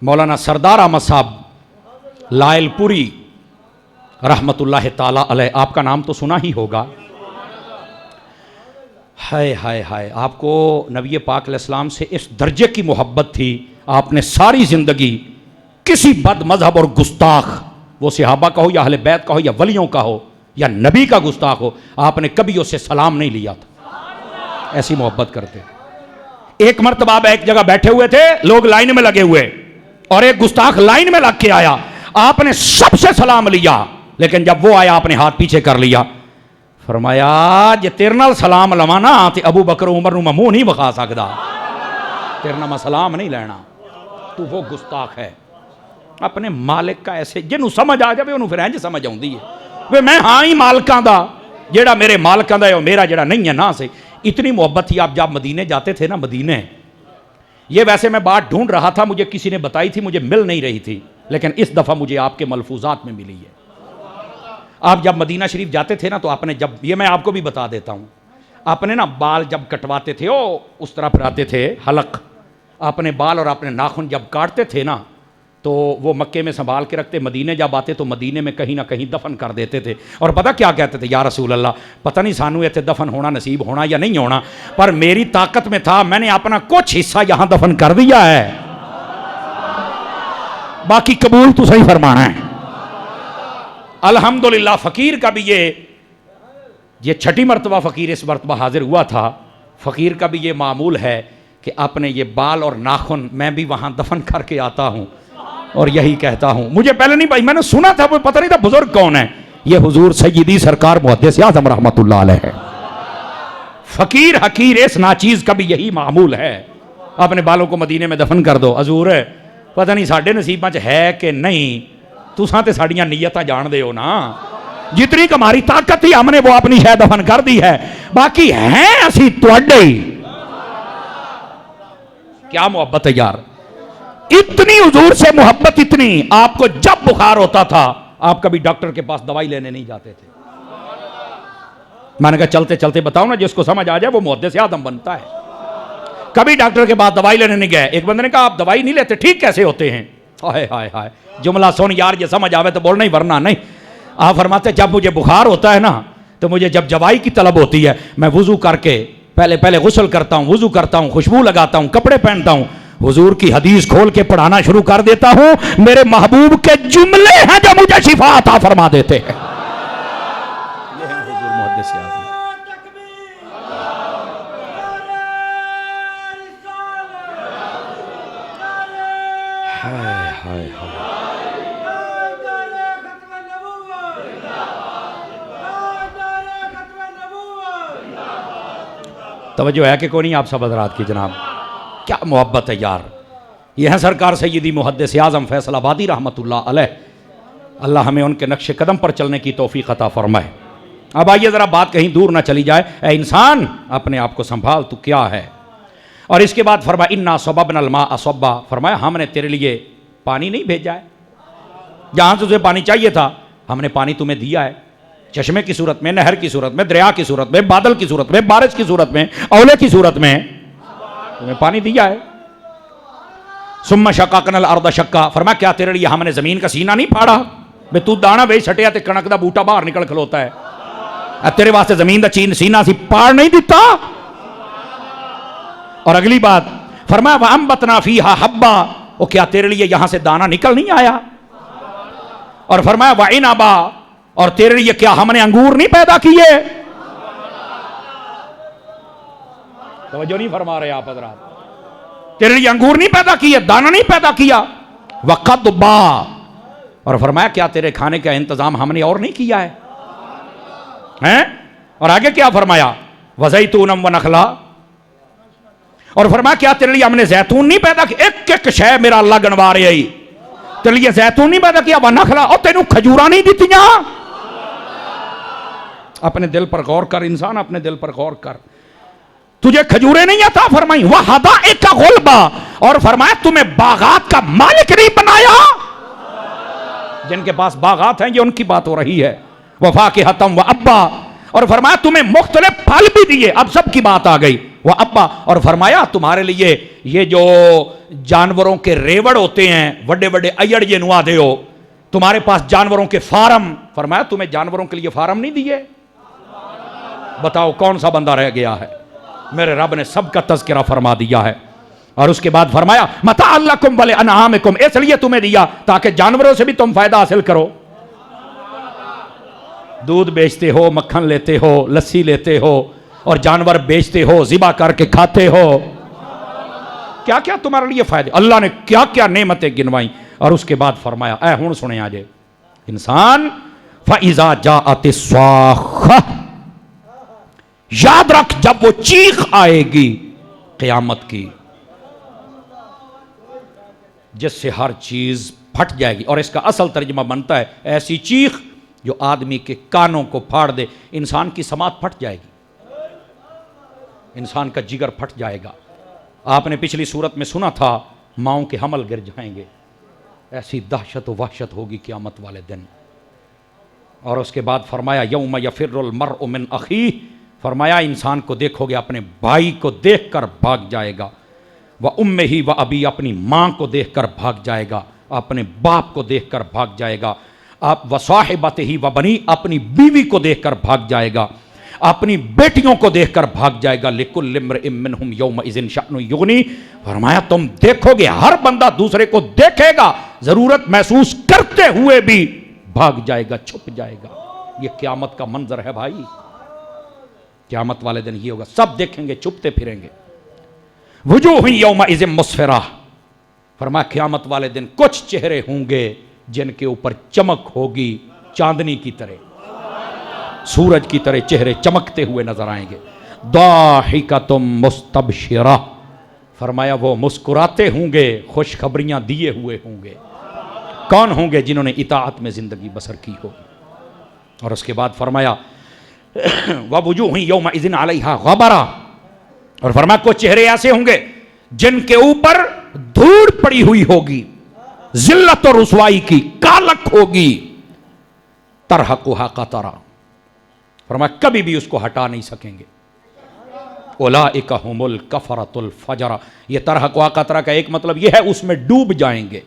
مولانا سردار احمد صاحب لائل پوری رحمت اللہ تعالی علیہ، آپ کا نام تو سنا ہی ہوگا۔ ہائے ہائے ہائے، آپ کو نبی پاک علیہ السلام سے اس درجے کی محبت تھی، آپ نے ساری زندگی کسی بد مذہب اور گستاخ، وہ صحابہ کا ہو یا اہل بیت کا ہو یا ولیوں کا ہو یا نبی کا گستاخ ہو، آپ نے کبھی اس سے سلام نہیں لیا تھا، ایسی محبت کرتے۔ ایک مرتبہ آپ ایک جگہ بیٹھے ہوئے تھے، لوگ لائن میں لگے ہوئے، اور ایک گستاخ لائن میں لگ کے آیا، آپ نے سب سے سلام لیا، لیکن جب وہ آیا آپ نے ہاتھ پیچھے کر لیا، فرمایا جے تیرے نال سلام لوانا تے ابو بکر عمر نو میں منہ نہیں وکھا سکدا، تیرے نال میں سلام نہیں لینا، تو وہ گستاخ ہے۔ اپنے مالک کا ایسے جنوں سمجھ آ جائے انہوں پھر انج سمجھ آؤندی ہے وے میں ہاں ہی مالکاں دا، جیڑا میرے مالکاں دا ہے میرا جیڑا نہیں ہے نا سے۔ اتنی محبت تھی۔ آپ جب مدینے جاتے تھے نا، مدینے، یہ ویسے میں بات ڈھونڈ رہا تھا، مجھے کسی نے بتائی تھی، مجھے مل نہیں رہی تھی، لیکن اس دفعہ مجھے آپ کے ملفوظات میں ملی ہے۔ آپ جب مدینہ شریف جاتے تھے نا تو آپ نے جب، یہ میں آپ کو بھی بتا دیتا ہوں، آپ نے نا بال جب کٹواتے تھے اس طرح پھراتے تھے حلق، اپنے بال اور اپنے ناخن جب کاٹتے تھے نا تو وہ مکے میں سنبھال کے رکھتے، مدینے جب آتے تو مدینے میں کہیں نہ کہیں دفن کر دیتے تھے۔ اور پتہ کیا کہتے تھے؟ یا رسول اللہ، پتہ نہیں سانو ایتھے دفن ہونا نصیب ہونا یا نہیں ہونا، پر میری طاقت میں تھا، میں نے اپنا کچھ حصہ یہاں دفن کر دیا ہے، باقی قبول تو صحیح فرمانا ہے۔ الحمدللہ فقیر کا بھی یہ چھٹی مرتبہ فقیر اس مرتبہ حاضر ہوا تھا، فقیر کا بھی یہ معمول ہے کہ اپنے یہ بال اور ناخن میں بھی وہاں دفن کر کے آتا ہوں اور یہی کہتا ہوں۔ مجھے پہلے نہیں بھائی، میں نے سنا تھا، وہ پتہ نہیں تھا بزرگ کون ہے، یہ حضور سیدی سرکار محدث اعظم رحمت اللہ علیہ ہے۔ فقیر حقیر اس ناچیز کا بھی یہی معمول ہے، اپنے بالوں کو مدینے میں دفن کر دو۔ حضور پتہ نہیں ساڈے نصیباں چ ہے کہ نہیں، تساں تے ساڈیاں نیتاں جان دے ہو نا، جتنی کہ ہماری طاقت تھی ہم نے وہ اپنی شے دفن کر دی ہے، باقی ہیں اسی تواڈے ہی۔ کیا محبت ہے یار، اتنی حضور سے محبت، اتنی آپ کو جب بخار ہوتا تھا آپ کبھی ڈاکٹر کے پاس دوائی لینے نہیں جاتے تھے۔ میں نے کہا چلتے چلتے بتاؤ نا، جس کو سمجھ آ جائے وہ محدث اعظم بنتا ہے۔ کبھی ڈاکٹر کے پاس دوائی لینے نہیں گئے، ایک بندے نے کہا آپ دوائی نہیں لیتے، ٹھیک کیسے ہوتے ہیں؟ ہائے ہائے ہائے، جملہ سن یار، یہ سمجھ آوے تو بولنا ہی، ورنہ نہیں۔ آپ فرماتے جب مجھے بخار ہوتا ہے نا تو مجھے جب دوائی کی طلب ہوتی ہے، میں وضو کر کے پہلے غسل کرتا ہوں، وضو کرتا ہوں، خوشبو لگاتا ہوں، کپڑے پہنتا ہوں، حضور کی حدیث کھول کے پڑھانا شروع کر دیتا ہوں، میرے محبوب کے جملے ہیں جو مجھے شفا عطا فرما دیتے ہیں۔ یہ ہے حضور محدث اعظم۔ ہائے ہائے ہائے، توجہ ہے کہ کوئی نہیں آپ سب حضرات کی؟ جناب کیا محبت ہے یار، یہ ہے سرکار سیدی محدث اعظم فیصل آبادی رحمت اللہ علیہ، اللہ ہمیں ان کے نقش قدم پر چلنے کی توفیق عطا فرمائے۔ اب آئیے ذرا بات کہیں دور نہ چلی جائے، اے انسان اپنے آپ کو سنبھال، تو کیا ہے؟ اور اس کے بعد فرمایا انا صببنا الماء صبا، فرمایا ہم نے تیرے لیے پانی نہیں بھیجا ہے، جہاں تجھے پانی چاہیے تھا ہم نے پانی تمہیں دیا ہے، چشمے کی صورت میں، نہر کی صورت میں، دریا کی صورت میں، بادل کی صورت میں، بارش کی صورت میں، اولے کی صورت میں تمہیں پانی دیا ہے۔ ثم شققنا الارض شقا، فرمایا کیا تیرے لیے ہم نے زمین کا سینہ نہیں پھاڑا؟ بے تو دانا بیچ چھٹیا تے کنک دا بوٹا باہر نکل کھلوتا ہے، تیرے واسطے زمین دا سینہ سی پاڑ نہیں دیتا؟ اور اگلی بات فرمایا وَأَنبَتْنَا فِيهَا حَبًّا، وہ کیا تیرے لیے یہاں سے دانا نکل نہیں آیا؟ اور فرمایا وَعِنَبًا، اور تیرے لیے کیا ہم نے انگور نہیں پیدا کیے؟ توجہ نہیں فرما رہے آپ حضرات، تیرے لیے انگور نہیں پیدا کیے، دانا نہیں پیدا کیا؟ وَقَضْبًا، اور فرمایا کیا تیرے کھانے کا انتظام ہم نے اور نہیں کیا ہے؟ اور آگے کیا فرمایا وَزَيْتُونًا وَنَخْلًا، اور فرمایا کیا تیرے لیے ہم نے زیتون نہیں پیدا کیا؟ ایک ایک شے میرا اللہ گنوا رہے ہی، تیرے لیے زیتون نہیں پیدا کیا؟ وَنَخْلًا، اور تینوں کھجورا نہیں دیتیاں؟ اپنے دل پر غور کر انسان، اپنے دل پر غور کر، تجھے کھجورے نہیں عطا فرمائی؟ وَحَدَائِقَ غُلْبًا، اور فرمایا تمہیں باغات کا مالک نہیں بنایا؟ جن کے پاس باغات ہیں یہ ان کی بات ہو رہی ہے. وفاکہۃ وابا، اور فرمایا تمہیں مختلف پھل بھی دیے. اب سب کی بات آ گئی. وابا، اور فرمایا تمہارے لیے یہ جو جانوروں کے ریوڑ ہوتے ہیں بڑے بڑے ایڑ یہ نوا دے ہو، تمہارے پاس جانوروں کے فارم. فرمایا تمہیں جانوروں کے لیے فارم نہیں دیے؟ بتاؤ کون سا بندہ رہ گیا ہے؟ میرے رب نے سب کا تذکرہ فرما دیا ہے. اور اس کے بعد فرمایا متاع لکم ولانعامکم، اس لیے تمہیں دیا تاکہ جانوروں سے بھی تم فائدہ حاصل کرو. دودھ بیچتے ہو، مکھن لیتے ہو، لسی لیتے ہو، اور جانور بیچتے ہو، ذبح کر کے کھاتے ہو. کیا کیا تمہارے لیے فائدے، اللہ نے کیا کیا نعمتیں گنوائیں. اور اس کے بعد فرمایا اے ہن سنیں آجے انسان، فَإِذَا جَاءَتِ الصَّاخَّةُ، یاد رکھ جب وہ چیخ آئے گی قیامت کی، جس سے ہر چیز پھٹ جائے گی. اور اس کا اصل ترجمہ بنتا ہے ایسی چیخ جو آدمی کے کانوں کو پھاڑ دے. انسان کی سماعت پھٹ جائے گی، انسان کا جگر پھٹ جائے گا. آپ نے پچھلی صورت میں سنا تھا ماؤں کے حمل گر جائیں گے. ایسی دہشت و وحشت ہوگی قیامت والے دن. اور اس کے بعد فرمایا یوم یفر المرء من اخیہ، فرمایا انسان کو دیکھو گے اپنے بھائی کو دیکھ کر بھاگ جائے گا. وَأُمِّهِ وَأَبِيهِ، اپنی ماں کو دیکھ کر بھاگ جائے گا، اپنے باپ کو دیکھ کر بھاگ جائے گا. آپ وَصَاحِبَتِهِ وَبَنِيهِ، اپنی بیوی کو دیکھ کر بھاگ جائے گا، اپنی بیٹیوں کو دیکھ کر بھاگ جائے گا. لِكُلِّ امْرِئٍ مِّنْهُمْ يَوْمَئِذٍ شَأْنٌ يُغْنِيهِ، فرمایا تم دیکھو گے ہر بندہ دوسرے کو دیکھے گا، ضرورت محسوس کرتے ہوئے بھی بھاگ جائے گا، چھپ جائے گا. یہ قیامت کا منظر ہے بھائی. قیامت والے دن یہ ہوگا، سب دیکھیں گے، چھپتے پھریں گے. وجوہ یومئذ مسفرہ، فرمایا قیامت والے دن کچھ چہرے ہوں گے جن کے اوپر چمک ہوگی چاندنی کی طرح، سورج کی طرح چہرے چمکتے ہوئے نظر آئیں گے. ضاحکۃ مستبشرہ، فرمایا وہ مسکراتے ہوں گے، خوشخبریاں دیے ہوئے ہوں گے. کون ہوں گے؟ جنہوں نے اطاعت میں زندگی بسر کی ہوگی. اور اس کے بعد فرمایا وَوُجُوهٌ يَوْمَئِذٍ عَلَيْهَا غَبَرَةٌ، اور فرمایا کچھ چہرے ایسے ہوں گے جن کے اوپر دھوڑ پڑی ہوئی ہوگی، ذلت اور رسوائی کی، کالک ہوگی. ترہقها قطرہ، فرمایا کبھی بھی اس کو ہٹا نہیں سکیں گے. اولئک ھم الکفرۃ الفجرہ، یہ ترہقها قطرہ کا ایک مطلب یہ ہے اس میں ڈوب جائیں گے،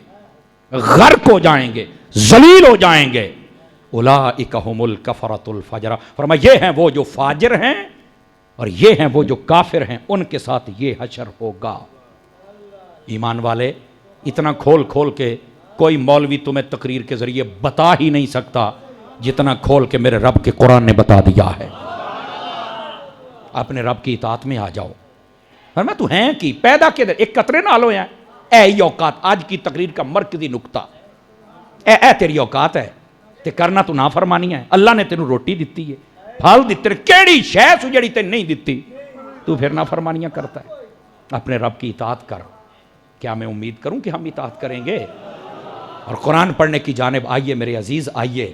غرق ہو جائیں گے، ذلیل ہو جائیں گے. اولئک ھم الکفرۃ الفجرہ، فرمایا یہ ہیں وہ جو فاجر ہیں اور یہ ہیں وہ جو کافر ہیں، ان کے ساتھ یہ حشر ہوگا. ایمان والے، اتنا کھول کھول کے کوئی مولوی تمہیں تقریر کے ذریعے بتا ہی نہیں سکتا جتنا کھول کے میرے رب کے قرآن نے بتا دیا ہے. اپنے رب کی اطاعت میں آ جاؤ. فرمایا تو ہیں کی پیدا کے در ایک قطرے نہ لو. اے یہ اوقات، آج کی تقریر کا مرکزی نقطہ، اے تیری اوقات ہے تے کرنا تو نافرمانی ہے. اللہ نے تینوں روٹی دیتی ہے، پھل دیتے ہیں، کیڑی شے سو جڑی تے نہیں دیتی تو پھر نافرمانیاں کرتا ہے. اپنے رب کی اطاعت کر. کیا میں امید کروں کہ ہم اطاعت کریں گے؟ اور قرآن پڑھنے کی جانب آئیے میرے عزیز، آئیے.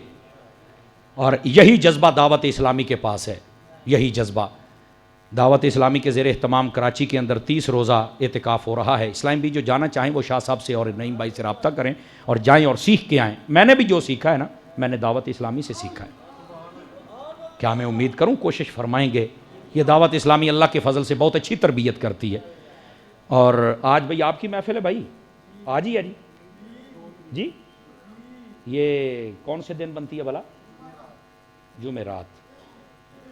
اور یہی جذبہ دعوت اسلامی کے پاس ہے. یہی جذبہ دعوت اسلامی کے زیر اہتمام کراچی کے اندر 30 روزہ اعتکاف ہو رہا ہے. اسلام بھی جو جانا چاہیں وہ شاہ صاحب سے اور نعیم بھائی سے رابطہ کریں اور جائیں اور سیکھ کے آئیں. میں نے بھی جو سیکھا ہے نا، میں نے دعوت اسلامی سے سیکھا ہے. کیا میں امید کروں کوشش فرمائیں گے. یہ دعوت اسلامی اللہ کے فضل سے بہت اچھی تربیت کرتی ہے. اور آج بھئی آپ کی محفل ہے بھائی، آج ہی ہے جی. یہ کون سے دن بنتی ہے بھلا؟ جمعرات.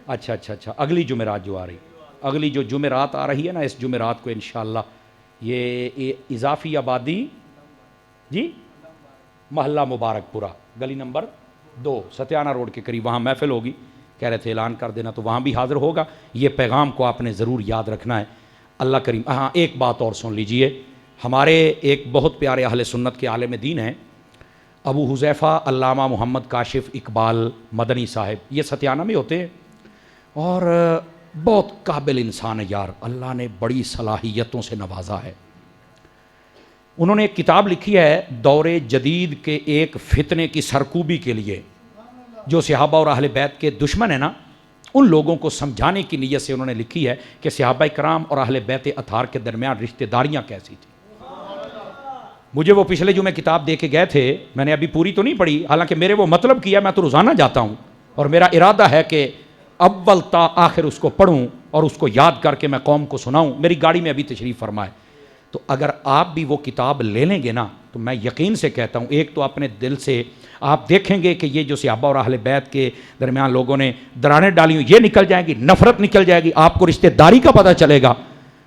اچھا اگلی جمعرات جو آ رہی، اگلی جو جمعرات آ رہی ہے نا، اس جمعرات کو انشاءاللہ یہ اضافی آبادی جی محلہ مبارک پورہ گلی نمبر 2 ستیانہ روڈ کے قریب وہاں محفل ہوگی. کہہ رہے تھے اعلان کر دینا، تو وہاں بھی حاضر ہوگا. یہ پیغام کو آپ نے ضرور یاد رکھنا ہے. اللہ کریم. ہاں ایک بات اور سن لیجئے. ہمارے ایک بہت پیارے اہل سنت کے عالم دین ہیں ابو حذیفہ علامہ محمد کاشف اقبال مدنی صاحب، یہ ستیانہ میں ہوتے ہیں اور بہت قابل انسان ہے یار. اللہ نے بڑی صلاحیتوں سے نوازا ہے. انہوں نے ایک کتاب لکھی ہے دور جدید کے ایک فتنے کی سرکوبی کے لیے. جو صحابہ اور اہل بیت کے دشمن ہیں نا، ان لوگوں کو سمجھانے کی نیت سے انہوں نے لکھی ہے کہ صحابہ کرام اور اہل بیت اطہار کے درمیان رشتہ داریاں کیسی تھیں. مجھے وہ پچھلے جمعے کتاب دے کے گئے تھے، میں نے ابھی پوری تو نہیں پڑھی، حالانکہ میرے وہ مطلب کیا، میں تو روزانہ جاتا ہوں اور میرا ارادہ ہے کہ اول تا آخر اس کو پڑھوں اور اس کو یاد کر کے میں قوم کو سناؤں۔ میری گاڑی میں ابھی تشریف فرمائے، تو اگر آپ بھی وہ کتاب لے لیں گے نا تو میں یقین سے کہتا ہوں، ایک تو اپنے دل سے آپ دیکھیں گے کہ یہ جو صحابہ اور اہل بیت کے درمیان لوگوں نے درانیں ڈالی ہوں یہ نکل جائیں گی، نفرت نکل جائے گی، آپ کو رشتہ داری کا پتہ چلے گا،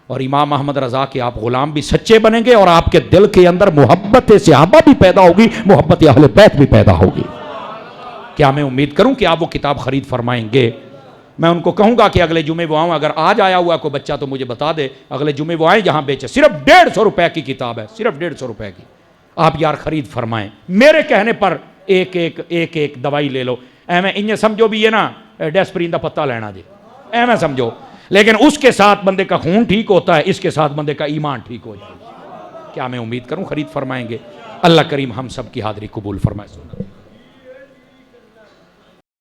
اور امام احمد رضا کے آپ غلام بھی سچے بنیں گے، اور آپ کے دل کے اندر محبت صحابہ بھی پیدا ہوگی، محبت اہل بیت بھی پیدا ہوگی۔ کیا میں امید کروں کہ آپ وہ کتاب خرید فرمائیں گے؟ میں ان کو کہوں گا کہ اگلے جمعے وہ آؤں، اگر آج آیا ہوا کوئی بچہ تو مجھے بتا دے، اگلے جمعے وہ آئیں جہاں بیچے، صرف 150 روپے کی کتاب ہے، صرف 150 روپے کی، آپ یار خرید فرمائیں۔ میرے کہنے پر ایک ایک دوائی لے لو، میں انہیں سمجھو بھی یہ نا ڈیسپرین دا پتہ لینا جی، میں سمجھو، لیکن اس کے ساتھ بندے کا خون ٹھیک ہوتا ہے، اس کے ساتھ بندے کا ایمان ٹھیک ہو جائے۔ کیا میں امید کروں خرید فرمائیں گے؟ اللہ کریم ہم سب کی حاضری قبول فرمائے۔